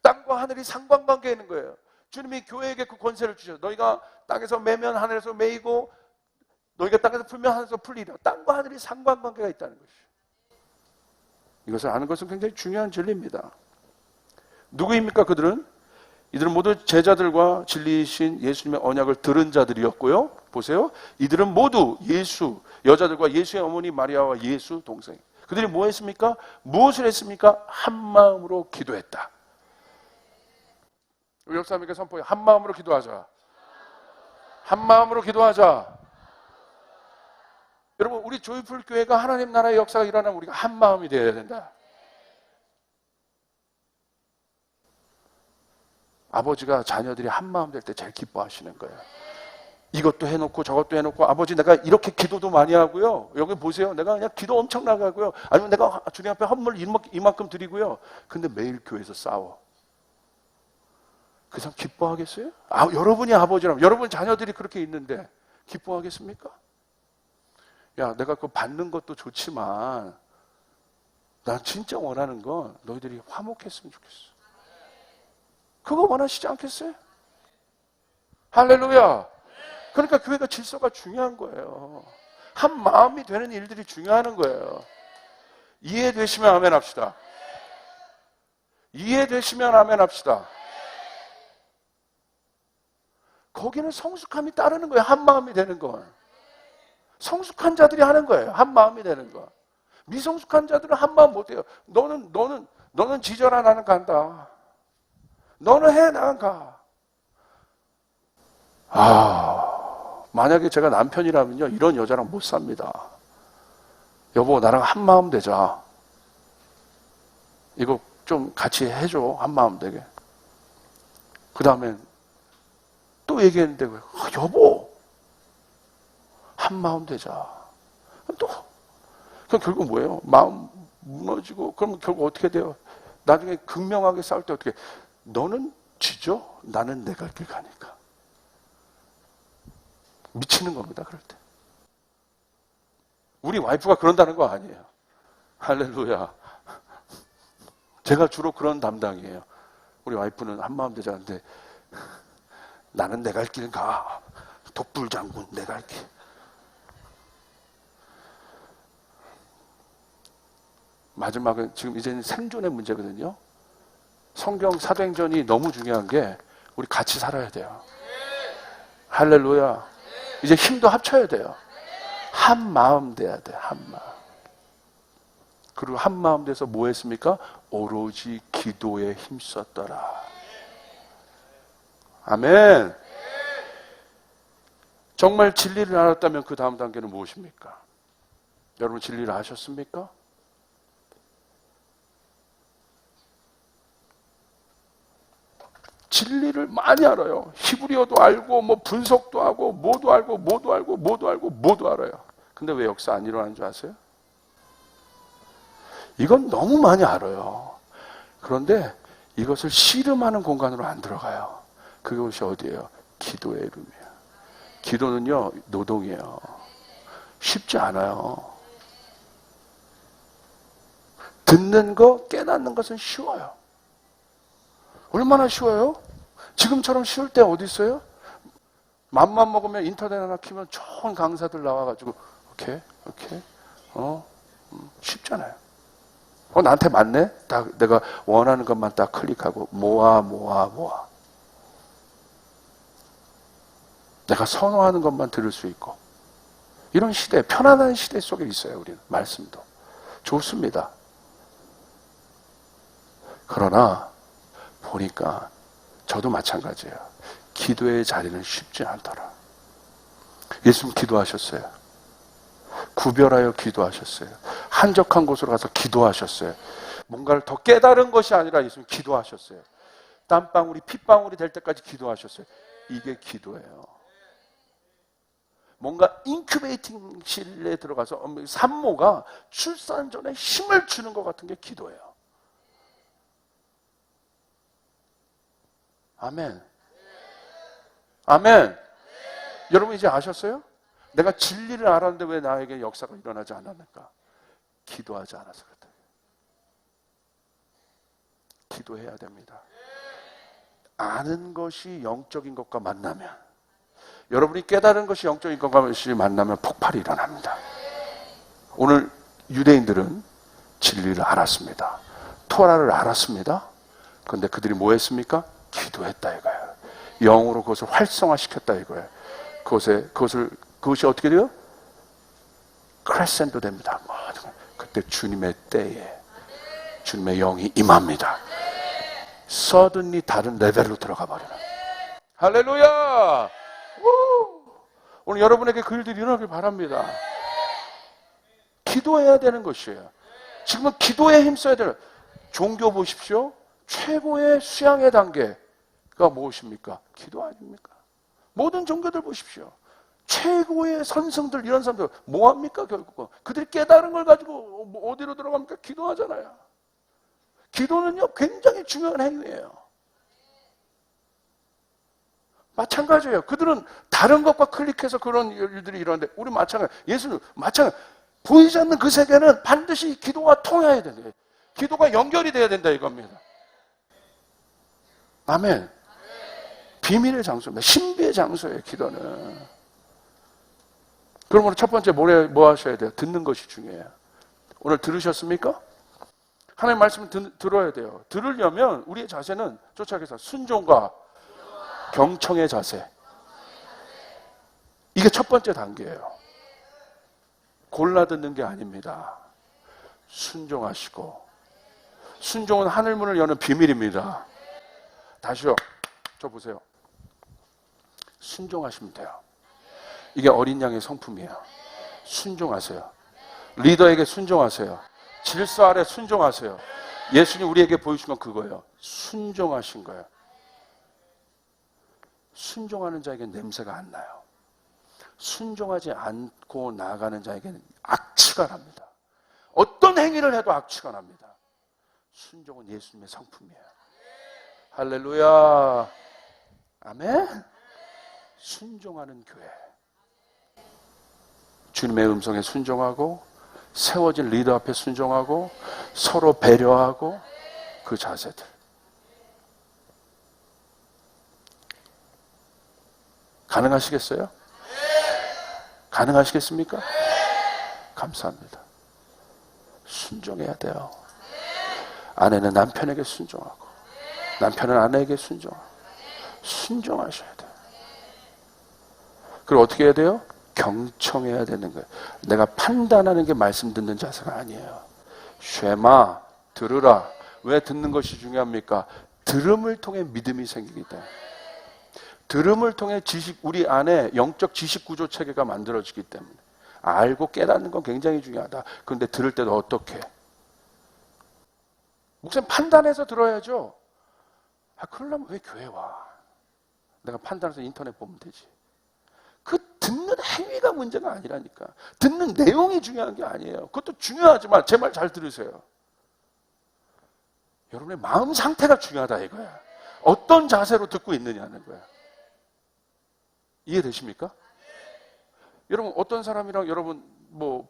땅과 하늘이 상관관계에 있는 거예요. 주님이 교회에게 그 권세를 주셔서 너희가 땅에서 매면 하늘에서 매이고 너희가 땅에서 풀면 하늘에서 풀리라. 땅과 하늘이 상관관계가 있다는 것이죠. 이것을 아는 것은 굉장히 중요한 진리입니다. 누구입니까 그들은? 이들은 모두 제자들과 진리이신 예수님의 언약을 들은 자들이었고요. 보세요. 이들은 모두 여자들과 예수의 어머니 마리아와 예수 동생. 그들이 뭐 했습니까? 무엇을 했습니까? 한 마음으로 기도했다. 우리 역사님께 선포해. 한 마음으로 기도하자. 한 마음으로 기도하자. 여러분, 우리 조이풀 교회가 하나님 나라의 역사가 일어나면 우리가 한 마음이 되어야 된다. 아버지가 자녀들이 한 마음 될 때 제일 기뻐하시는 거예요. 이것도 해놓고 저것도 해놓고 아버지 내가 이렇게 기도도 많이 하고요. 여기 보세요. 내가 그냥 기도 엄청 나가고요. 아니면 내가 주님 앞에 헌물 이만큼 드리고요. 근데 매일 교회에서 싸워. 그 사람 기뻐하겠어요? 여러분이 아버지라면 여러분 자녀들이 그렇게 있는데 기뻐하겠습니까? 야, 내가 그거 받는 것도 좋지만 난 진짜 원하는 건 너희들이 화목했으면 좋겠어. 그거 원하시지 않겠어요? 할렐루야. 그러니까 교회가 질서가 중요한 거예요. 한 마음이 되는 일들이 중요한 거예요. 이해되시면 아멘 합시다. 이해되시면 아멘 합시다. 거기는 성숙함이 따르는 거예요. 한 마음이 되는 건. 성숙한 자들이 하는 거예요. 한 마음이 되는 거. 미성숙한 자들은 한 마음 못 해요. 너는 지져라, 나는 간다. 너는 해, 나는 가. 만약에 제가 남편이라면요, 이런 여자랑 못 삽니다. 여보, 나랑 한 마음 되자. 이거 좀 같이 해줘. 한 마음 되게. 그 다음엔 또 얘기했는데, 여보, 한 마음 되자. 또, 그럼 결국 뭐예요? 마음 무너지고, 그럼 결국 어떻게 돼요? 나중에 극명하게 싸울 때 어떻게, 너는 지죠? 나는 내 갈 길 가니까. 미치는 겁니다, 그럴 때. 우리 와이프가 그런다는 거 아니에요. 할렐루야. 제가 주로 그런 담당이에요. 우리 와이프는 한마음 되자는데 나는 내 갈 길 가. 독불장군 내 갈 길. 마지막은 지금 이제는 생존의 문제거든요. 성경 사도행전이 너무 중요한 게 우리 같이 살아야 돼요. 할렐루야. 이제 힘도 합쳐야 돼요. 한 마음 돼야 돼. 한 마음. 그리고 한 마음 돼서 뭐 했습니까? 오로지 기도에 힘썼더라. 아멘. 정말 진리를 알았다면 그 다음 단계는 무엇입니까? 여러분 진리를 아셨습니까? 진리를 많이 알아요. 히브리어도 알고 뭐 분석도 하고 뭐도 알고 뭐도 알고 뭐도 알고 뭐도 알아요. 근데 왜 역사 안 일어나는 줄 아세요? 이건 너무 많이 알아요. 그런데 이것을 씨름하는 공간으로 안 들어가요. 그것이 어디예요? 기도의 이름이에요. 기도는요, 노동이에요. 쉽지 않아요. 듣는 거, 깨닫는 것은 쉬워요. 얼마나 쉬워요? 지금처럼 쉬울 때 어디 있어요? 맘만 먹으면 인터넷 하나 키면 좋은 강사들 나와가지고 오케이 쉽잖아요. 나한테 맞네? 딱 내가 원하는 것만 딱 클릭하고 모아. 내가 선호하는 것만 들을 수 있고 이런 시대, 편안한 시대 속에 있어요. 우리는 말씀도 좋습니다. 그러나 보니까 저도 마찬가지예요. 기도의 자리는 쉽지 않더라. 예수님 기도하셨어요. 구별하여 기도하셨어요. 한적한 곳으로 가서 기도하셨어요. 뭔가를 더 깨달은 것이 아니라 예수님 기도하셨어요. 땀방울이 핏방울이 될 때까지 기도하셨어요. 이게 기도예요. 뭔가 인큐베이팅실에 들어가서 산모가 출산 전에 힘을 주는 것 같은 게 기도예요. 아멘. 아멘. 여러분 이제 아셨어요? 내가 진리를 알았는데 왜 나에게 역사가 일어나지 않았는가? 기도하지 않아서 그렇다. 기도해야 됩니다. 아는 것이 영적인 것과 만나면, 여러분이 깨달은 것이 영적인 것과 만나면 폭발이 일어납니다. 오늘 유대인들은 진리를 그렇습니다. 토라를 알았습니다. 그런데 그들이 뭐 했습니까? 기도했다 이거예요. 영으로 그것을 활성화시켰다 이거예요. 그것이 어떻게 돼요? 크레센도 됩니다. 그때 주님의 때에 주님의 영이 임합니다. 서든이 다른 레벨로 들어가 버려요. 할렐루야! 오늘 여러분에게 그 일들이 일어나길 바랍니다. 기도해야 되는 것이에요. 지금은 기도에 힘써야 돼요. 종교 보십시오. 최고의 수양의 단계가 무엇입니까? 기도 아닙니까? 모든 종교들 보십시오. 최고의 선생들, 이런 사람들 뭐합니까? 결국은 그들이 깨달은 걸 가지고 어디로 들어갑니까? 기도하잖아요. 기도는요 굉장히 중요한 행위예요. 마찬가지예요. 그들은 다른 것과 클릭해서 그런 일들이 일어나는데 우리 마찬가지. 예수는 마찬가지. 보이지 않는 그 세계는 반드시 기도가 통해야 된다. 기도가 연결이 돼야 된다 이겁니다. 아멘. 비밀의 장소입니다. 신비의 장소예요, 기도는. 그럼 오늘 첫 번째 뭐 하셔야 돼요? 듣는 것이 중요해요. 오늘 들으셨습니까? 하나님의 말씀을 들어야 돼요. 들으려면 우리의 자세는 쫓아가서 순종과 경청의 자세. 이게 첫 번째 단계예요. 골라 듣는 게 아닙니다. 순종하시고. 순종은 하늘문을 여는 비밀입니다. 다시요. 저 보세요. 순종하시면 돼요. 이게 어린 양의 성품이에요. 순종하세요. 리더에게 순종하세요. 질서 아래 순종하세요. 예수님 우리에게 보여준 건 그거예요. 순종하신 거예요. 순종하는 자에게 냄새가 안 나요. 순종하지 않고 나아가는 자에게는 악취가 납니다. 어떤 행위를 해도 악취가 납니다. 순종은 예수님의 성품이에요. 할렐루야. 아멘. 순종하는 교회. 주님의 음성에 순종하고 세워진 리더 앞에 순종하고 서로 배려하고 그 자세들. 가능하시겠어요? 가능하시겠습니까? 감사합니다. 순종해야 돼요. 아내는 남편에게 순종하고 남편은 아내에게 순종하고 순종하셔야 돼요. 그리고 어떻게 해야 돼요? 경청해야 되는 거예요. 내가 판단하는 게 말씀 듣는 자세가 아니에요. 쉐마, 들으라. 왜 듣는 것이 중요합니까? 들음을 통해 믿음이 생기기 때문에. 들음을 통해 우리 안에 영적 지식 구조 체계가 만들어지기 때문에. 알고 깨닫는 건 굉장히 중요하다. 그런데 들을 때도 어떻게? 목사님 판단해서 들어야죠. 그러려면 왜 교회 와? 내가 판단해서 인터넷 보면 되지. 그 듣는 행위가 문제가 아니라니까. 듣는 내용이 중요한 게 아니에요. 그것도 중요하지만 제 말 잘 들으세요. 여러분의 마음 상태가 중요하다 이거야. 어떤 자세로 듣고 있느냐는 거야. 이해되십니까? 여러분 어떤 사람이랑 여러분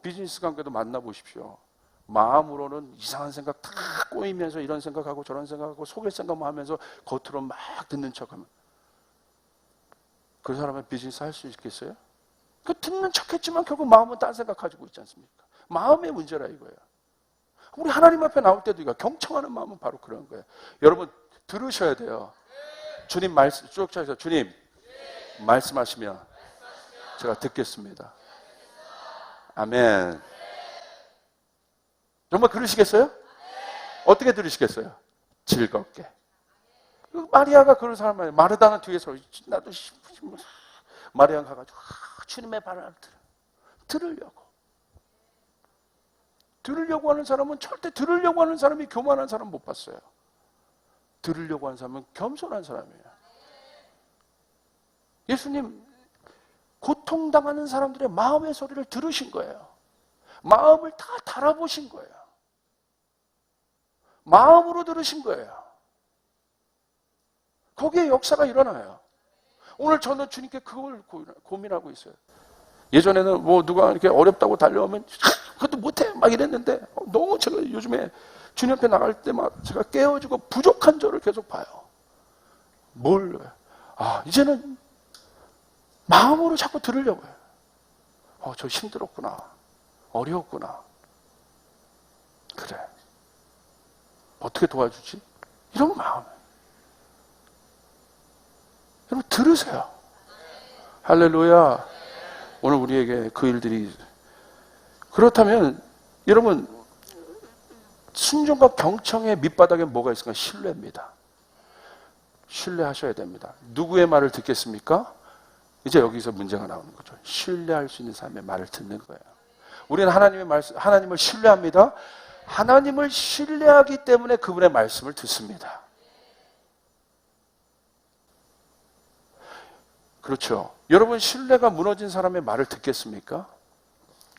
비즈니스 관계도 만나보십시오. 마음으로는 이상한 생각 다 꼬이면서 이런 생각하고 저런 생각하고 속일 생각만 하면서 겉으로 막 듣는 척하면 그 사람의 비즈니스 할 수 있겠어요? 그 듣는 척했지만 결국 마음은 딴 생각 가지고 있지 않습니까? 마음의 문제라 이거예요. 우리 하나님 앞에 나올 때도 이거 경청하는 마음은 바로 그런 거예요. 여러분 들으셔야 돼요. 주님 말씀 쭉 쳐서 주님 말씀하시면 제가 듣겠습니다. 아멘. 정말 그러시겠어요? 어떻게 들으시겠어요? 즐겁게. 마리아가 그런 사람 아니에요. 마르다는 뒤에서 나도 마리아가 가가지고 주님의 발을 들으려고 하는 사람은 절대 들으려고 하는 사람이 교만한 사람 못 봤어요. 들으려고 하는 사람은 겸손한 사람이에요. 예수님 고통당하는 사람들의 마음의 소리를 들으신 거예요. 마음을 다 달아보신 거예요. 마음으로 들으신 거예요. 거기에 역사가 일어나요. 오늘 저는 주님께 그걸 고민하고 있어요. 예전에는 누가 이렇게 어렵다고 달려오면 그것도 못해 막 이랬는데 너무 제가 요즘에 주님 앞에 나갈 때 막 제가 깨어지고 부족한 저를 계속 봐요. 이제는 마음으로 자꾸 들으려고 해요. 저 힘들었구나. 어려웠구나. 그래. 어떻게 도와주지? 이런 마음. 여러분 들으세요. 할렐루야. 오늘 우리에게 그 일들이 그렇다면 여러분 순종과 경청의 밑바닥에 뭐가 있을까? 신뢰입니다. 신뢰하셔야 됩니다. 누구의 말을 듣겠습니까? 이제 여기서 문제가 나오는 거죠. 신뢰할 수 있는 사람의 말을 듣는 거예요. 우리는 하나님을 신뢰합니다. 하나님을 신뢰하기 때문에 그분의 말씀을 듣습니다. 그렇죠. 여러분 신뢰가 무너진 사람의 말을 듣겠습니까?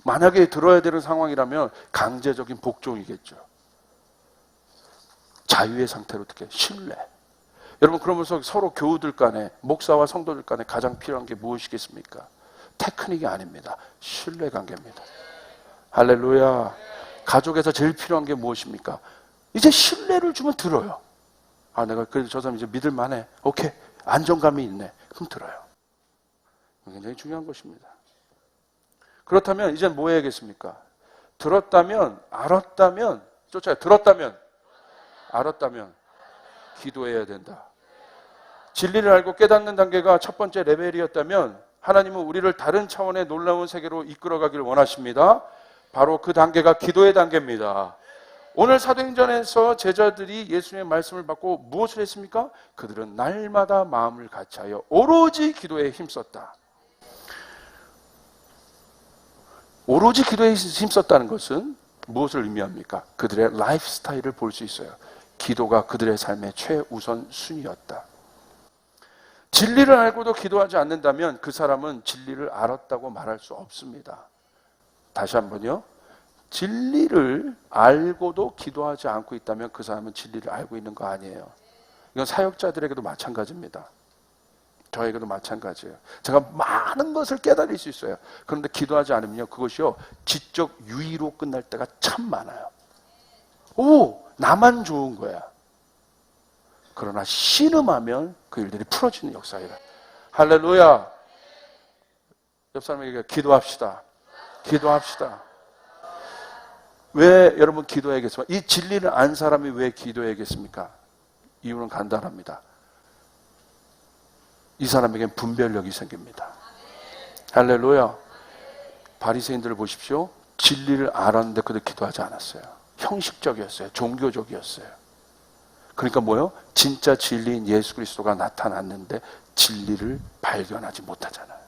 만약에 들어야 되는 상황이라면 강제적인 복종이겠죠. 자유의 상태로 듣게 신뢰. 여러분 그러면서 서로 교우들 간에 목사와 성도들 간에 가장 필요한 게 무엇이겠습니까? 테크닉이 아닙니다. 신뢰 관계입니다. 할렐루야. 가족에서 제일 필요한 게 무엇입니까? 이제 신뢰를 주면 들어요. 내가 그래도 저 사람 이제 믿을 만해. 오케이. 안정감이 있네. 그럼 들어요. 굉장히 중요한 것입니다. 그렇다면 이제 뭐 해야겠습니까? 들었다면, 알았다면, 들었다면, 알았다면 기도해야 된다. 진리를 알고 깨닫는 단계가 첫 번째 레벨이었다면 하나님은 우리를 다른 차원의 놀라운 세계로 이끌어가기를 원하십니다. 바로 그 단계가 기도의 단계입니다. 오늘 사도행전에서 제자들이 예수님의 말씀을 받고 무엇을 했습니까? 그들은 날마다 마음을 같이하여 오로지 기도에 힘썼다. 오로지 기도에 힘썼다는 것은 무엇을 의미합니까? 그들의 라이프 스타일을 볼 수 있어요. 기도가 그들의 삶의 최우선 순위였다. 진리를 알고도 기도하지 않는다면 그 사람은 진리를 알았다고 말할 수 없습니다. 다시 한번요. 진리를 알고도 기도하지 않고 있다면 그 사람은 진리를 알고 있는 거 아니에요. 이건 사역자들에게도 마찬가지입니다. 저에게도 마찬가지예요. 제가 많은 것을 깨달을 수 있어요. 그런데 기도하지 않으면요, 그것이요 지적 유의로 끝날 때가 참 많아요. 오, 나만 좋은 거야. 그러나 신음하면 그 일들이 풀어지는 역사이다. 할렐루야. 옆 사람에게 기도합시다. 기도합시다. 왜 여러분 기도해야겠습니까? 이 진리를 안 사람이 왜 기도해야겠습니까? 이유는 간단합니다. 이 사람에겐 분별력이 생깁니다. 할렐루야. 바리새인들을 보십시오. 진리를 알았는데 그들 기도하지 않았어요. 형식적이었어요. 종교적이었어요. 그러니까 뭐예요? 진짜 진리인 예수 그리스도가 나타났는데 진리를 발견하지 못하잖아요.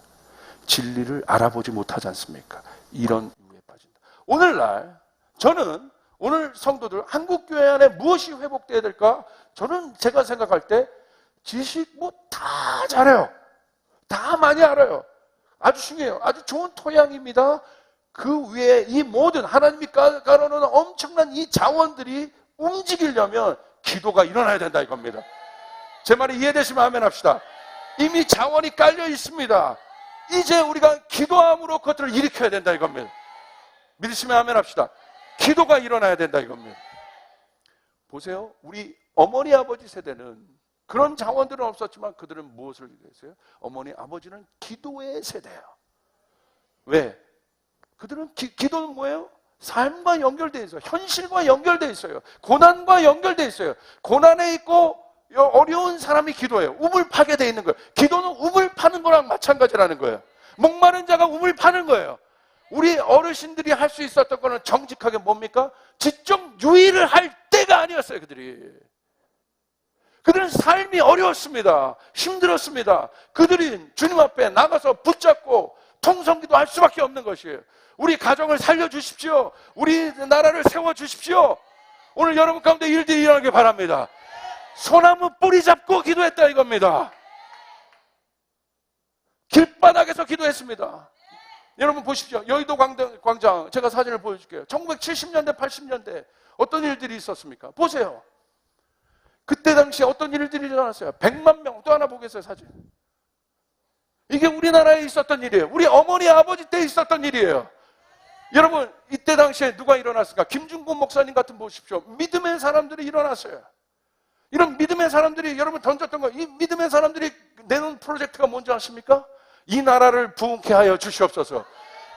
진리를 알아보지 못하지 않습니까? 이런 유에 빠진다. 오늘날 저는 오늘 성도들 한국교회 안에 무엇이 회복돼야 될까? 저는 제가 생각할 때 지식 뭐 다 잘해요. 다 많이 알아요. 아주 중요해요. 아주 좋은 토양입니다. 그 위에 이 모든 하나님이 깔아놓은 엄청난 이 자원들이 움직이려면 기도가 일어나야 된다 이겁니다. 제 말이 이해되시면 아멘 합시다. 이미 자원이 깔려 있습니다. 이제 우리가 기도함으로 그것들을 일으켜야 된다 이겁니다. 믿으시면 아멘 합시다. 기도가 일어나야 된다 이겁니다. 보세요. 우리 어머니 아버지 세대는 그런 자원들은 없었지만 그들은 무엇을 얘기했어요? 어머니 아버지는 기도의 세대예요. 왜? 그들은 기도는 뭐예요? 삶과 연결되어 있어요. 현실과 연결되어 있어요. 고난과 연결되어 있어요. 고난에 있고 어려운 사람이 기도해요. 우물 파게 되어 있는 거예요. 기도는 우물 파는 거랑 마찬가지라는 거예요. 목마른 자가 우물 파는 거예요. 우리 어르신들이 할 수 있었던 거는 정직하게 뭡니까? 지적 유의를 할 때가 아니었어요. 그들은 삶이 어려웠습니다. 힘들었습니다. 그들이 주님 앞에 나가서 붙잡고 통성기도 할 수밖에 없는 것이에요. 우리 가정을 살려주십시오. 우리 나라를 세워주십시오. 오늘 여러분 가운데 일들이 일어나길 바랍니다. 소나무 뿌리 잡고 기도했다 이겁니다. 길바닥에서 기도했습니다. 여러분 보십시오. 여의도 광장 제가 사진을 보여줄게요. 1970년대 80년대 어떤 일들이 있었습니까? 보세요. 그때 당시에 어떤 일들이 일어났어요. 100만 명. 또 하나 보겠어요. 사진. 이게 우리나라에 있었던 일이에요. 우리 어머니 아버지 때 있었던 일이에요. 여러분 이때 당시에 누가 일어났을까? 김중곤 목사님 같은 보십시오. 믿음의 사람들이 일어났어요. 이런 믿음의 사람들이 여러분 던졌던 거, 이 믿음의 사람들이 내놓은 프로젝트가 뭔지 아십니까? 이 나라를 부흥케 하여 주시옵소서.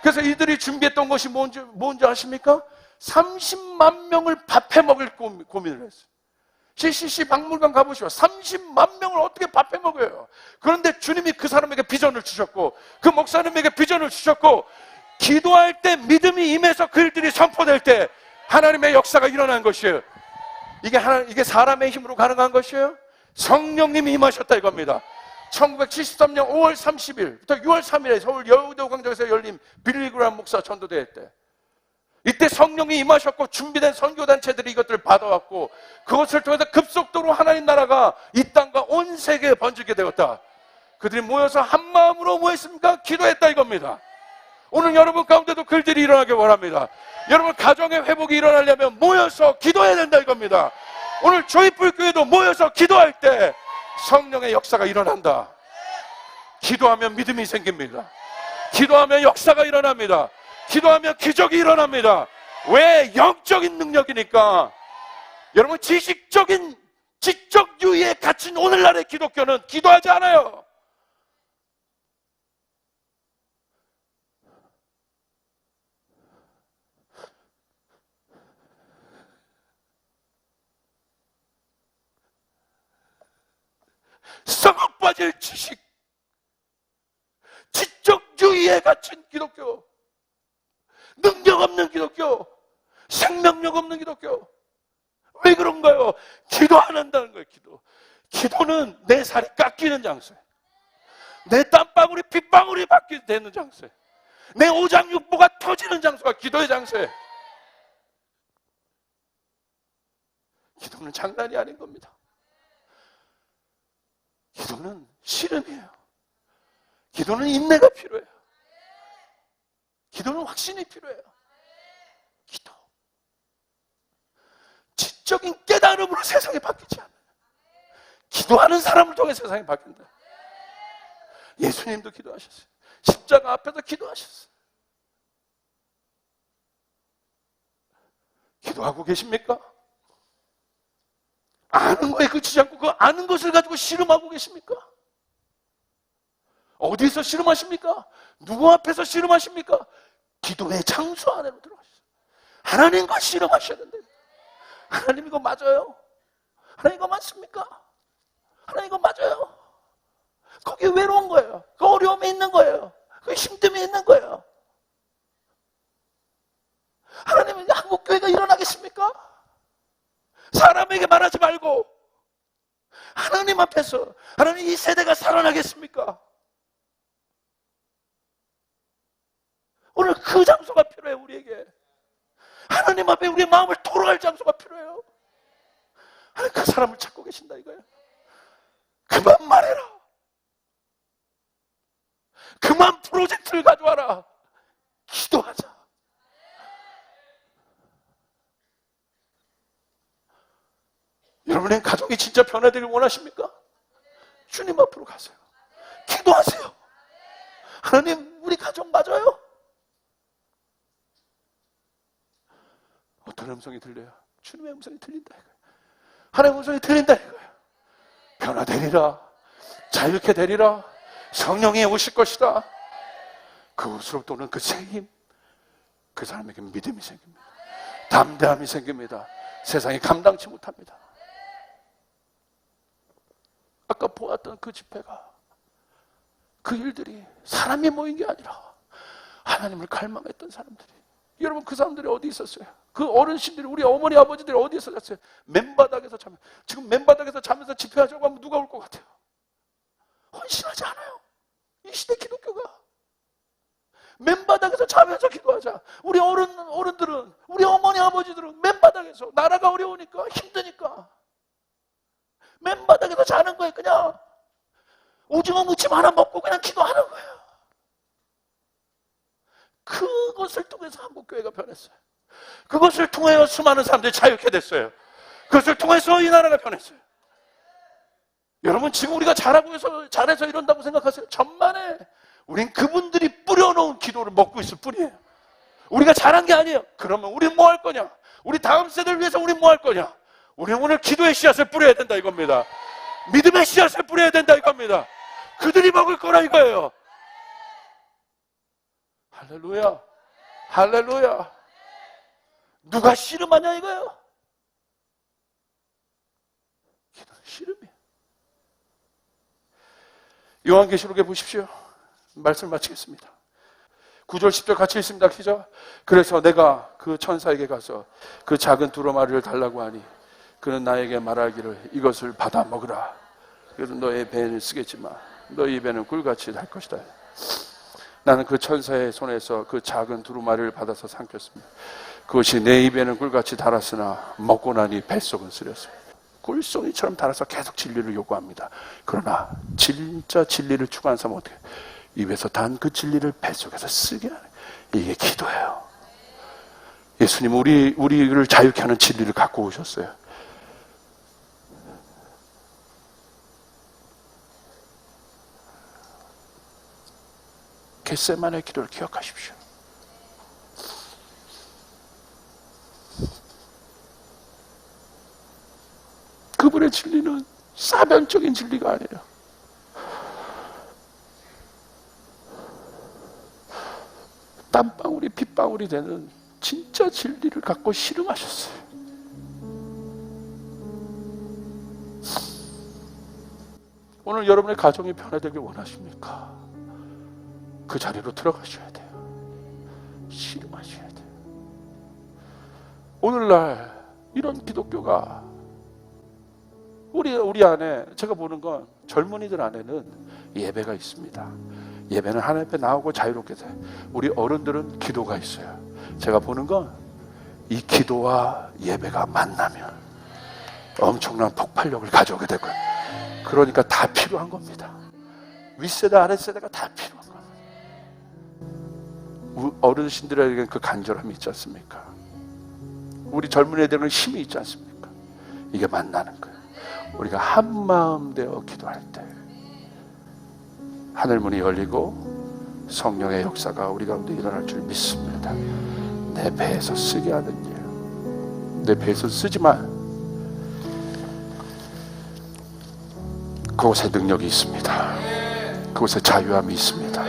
그래서 이들이 준비했던 것이 뭔지 아십니까? 30만 명을 밥해 먹을 고민을 했어요. CCC 박물관 가보시오. 30만 명을 어떻게 밥해 먹어요? 그런데 주님이 그 사람에게 비전을 주셨고 그 목사님에게 비전을 주셨고 기도할 때 믿음이 임해서 그 일들이 선포될 때 하나님의 역사가 일어난 것이에요. 이게 사람의 힘으로 가능한 것이에요? 성령님이 임하셨다 이겁니다. 1973년 5월 30일부터 6월 3일에 서울 여의도 광장에서 열린 빌리그람 목사 전도대회 때 이때 성령이 임하셨고 준비된 선교단체들이 이것들을 받아왔고 그것을 통해서 급속도로 하나님 나라가 이 땅과 온 세계에 번지게 되었다. 그들이 모여서 한 마음으로 뭐 했습니까? 기도했다 이겁니다. 오늘 여러분 가운데도 글들이 일어나길 원합니다. 여러분 가정의 회복이 일어나려면 모여서 기도해야 된다 이겁니다. 오늘 조이풀 교회도 모여서 기도할 때 성령의 역사가 일어난다. 기도하면 믿음이 생깁니다. 기도하면 역사가 일어납니다. 기도하면 기적이 일어납니다. 왜? 영적인 능력이니까. 여러분 지적 유의에 갇힌 오늘날의 기독교는 기도하지 않아요. 썩어 빠질 지식, 지적 유의에 갇힌 기독교, 능력 없는 기독교, 생명력 없는 기독교. 왜 그런가요? 기도 안 한다는 거예요. 기도는 내 살이 깎이는 장소예요. 내 땀방울이 핏방울이 되는 장소예요. 내 오장육부가 터지는 장소가 기도의 장소예요. 기도는 장난이 아닌 겁니다. 기도는 씨름이에요. 기도는 인내가 필요해요. 기도는 확신이 필요해요. 기도. 지적인 깨달음으로 세상이 바뀌지 않아요. 기도하는 사람을 통해 세상이 바뀐다. 예수님도 기도하셨어요. 십자가 앞에서 기도하셨어요. 기도하고 계십니까? 아는 거에 그치지 않고 그 아는 것을 가지고 씨름하고 계십니까? 어디서 씨름하십니까? 누구 앞에서 씨름하십니까? 기도의 장소 안으로 들어가셨어요. 하나님과 씨름하셔야 된다. 하나님 이거 맞아요? 하나님 이거 맞습니까? 하나님 이거 맞아요? 거기 외로운 거예요. 그 어려움이 있는 거예요. 그 힘듦이 있는 거예요. 하나님은 한국교회가 일어나겠습니까? 사람에게 말하지 말고 하나님 앞에서 하나님 이 세대가 살아나겠습니까? 오늘 그 장소가 필요해요. 우리에게 하나님 앞에 우리의 마음을 토로할 장소가 필요해요. 하나님 그 사람을 찾고 계신다 이거예요. 그만 말해라. 그만 프로젝트를 가져와라. 기도하자. 여러분의 가족이 진짜 변화되길 원하십니까? 주님 앞으로 가세요. 기도하세요. 하나님 우리 가족 맞아요? 어떤 음성이 들려요? 주님의 음성이 들린다 이거예요. 하나님의 음성이 들린다 이거예요. 변화되리라. 자유케 되리라. 성령이 오실 것이다. 그것으로부터 오는 그 새 힘, 그 사람에게 믿음이 생깁니다. 담대함이 생깁니다. 세상이 감당치 못합니다. 아까 보았던 그 집회가, 그 일들이 사람이 모인 게 아니라 하나님을 갈망했던 사람들이, 여러분 그 사람들이 어디 있었어요? 그 어르신들이, 우리 어머니 아버지들이 어디에서 잤어요? 맨바닥에서 자면, 지금 맨바닥에서 자면서 집회하자고 하면 누가 올 것 같아요? 헌신하지 않아요. 이 시대 기독교가 맨바닥에서 자면서 기도하자. 우리 어른들은, 우리 어머니 아버지들은 맨바닥에서, 나라가 어려우니까 힘드니까 맨바닥에서 자는 거예요. 그냥 오징어 무침 하나 먹고 그냥 기도하는 거예요. 그것을 통해서 한국교회가 변했어요. 그것을 통해 수많은 사람들이 자유케 됐어요. 그것을 통해서 이 나라가 변했어요. 여러분 지금 우리가 잘해서 이런다고 생각하세요? 천만에 우린 그분들이 뿌려놓은 기도를 먹고 있을 뿐이에요. 우리가 잘한 게 아니에요. 그러면 우린 뭐 할 거냐? 우리 다음 세대를 위해서 우린 뭐 할 거냐? 우리는 오늘 기도의 씨앗을 뿌려야 된다 이겁니다. 믿음의 씨앗을 뿌려야 된다 이겁니다. 그들이 먹을 거라 이거예요. 할렐루야. 할렐루야. 누가 씨름하냐 이거예요? 기도는 씨름이에요. 요한계시록에 보십시오. 말씀 마치겠습니다. 9절 10절 같이 읽습니다. 시작. 그래서 내가 그 천사에게 가서 그 작은 두루마리를 달라고 하니 그는 나에게 말하기를 이것을 받아 먹으라. 그래서 너의 배는 쓰겠지만 너의 입에는 꿀같이 달 것이다. 나는 그 천사의 손에서 그 작은 두루마리를 받아서 삼켰습니다. 그것이 내 입에는 꿀같이 달았으나 먹고 나니 뱃속은 쓰렸습니다. 꿀송이처럼 달아서 계속 진리를 요구합니다. 그러나 진짜 진리를 추구하는 사람은 어떻게 해요? 입에서 단 그 진리를 뱃속에서 쓰게 하는, 이게 기도예요. 예수님 우리를 자유케 하는 진리를 갖고 오셨어요. 겟세마네 기도를 기억하십시오. 그분의 진리는 사변적인 진리가 아니에요. 땀방울이 핏방울이 되는 진짜 진리를 갖고 씨름하셨어요. 오늘 여러분의 가정이 변화되길 원하십니까? 그 자리로 들어가셔야 돼요. 씨름하셔야 돼요. 오늘날 이런 기독교가 우리 안에, 제가 보는 건 젊은이들 안에는 예배가 있습니다. 예배는 하나님 앞에 나오고 자유롭게 돼. 우리 어른들은 기도가 있어요. 제가 보는 건 이 기도와 예배가 만나면 엄청난 폭발력을 가져오게 될 거예요. 그러니까 다 필요한 겁니다. 윗세대 아랫세대가 다 필요한 겁니다. 어르신들에게는 그 간절함이 있지 않습니까? 우리 젊은 애들은 힘이 있지 않습니까? 이게 만나는 거예요. 우리가 한 마음 되어 기도할 때 하늘문이 열리고 성령의 역사가 우리 가운데 일어날 줄 믿습니다. 내 배에서 쓰게 하는 일, 내 배에서 쓰지만 그곳에 능력이 있습니다. 그곳에 자유함이 있습니다.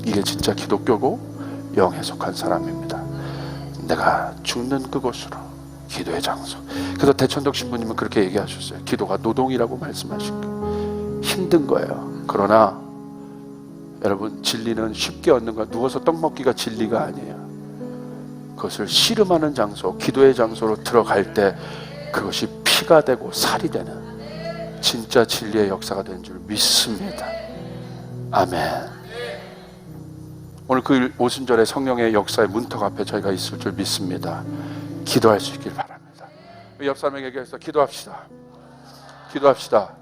이게 진짜 기독교고 영에 속한 사람입니다. 내가 죽는 그곳으로, 기도의 장소. 그래서 대천덕 신부님은 그렇게 얘기하셨어요. 기도가 노동이라고 말씀하신 거예요. 힘든 거예요. 그러나 여러분, 진리는 쉽게 얻는 거, 누워서 떡 먹기가 진리가 아니에요. 그것을 씨름하는 장소, 기도의 장소로 들어갈 때 그것이 피가 되고 살이 되는 진짜 진리의 역사가 되는 줄 믿습니다. 아멘. 오늘 그 오순절에 성령의 역사의 문턱 앞에 저희가 있을 줄 믿습니다. 기도할 수 있길 바랍니다. 옆 사람에게 얘기해서 기도합시다. 기도합시다.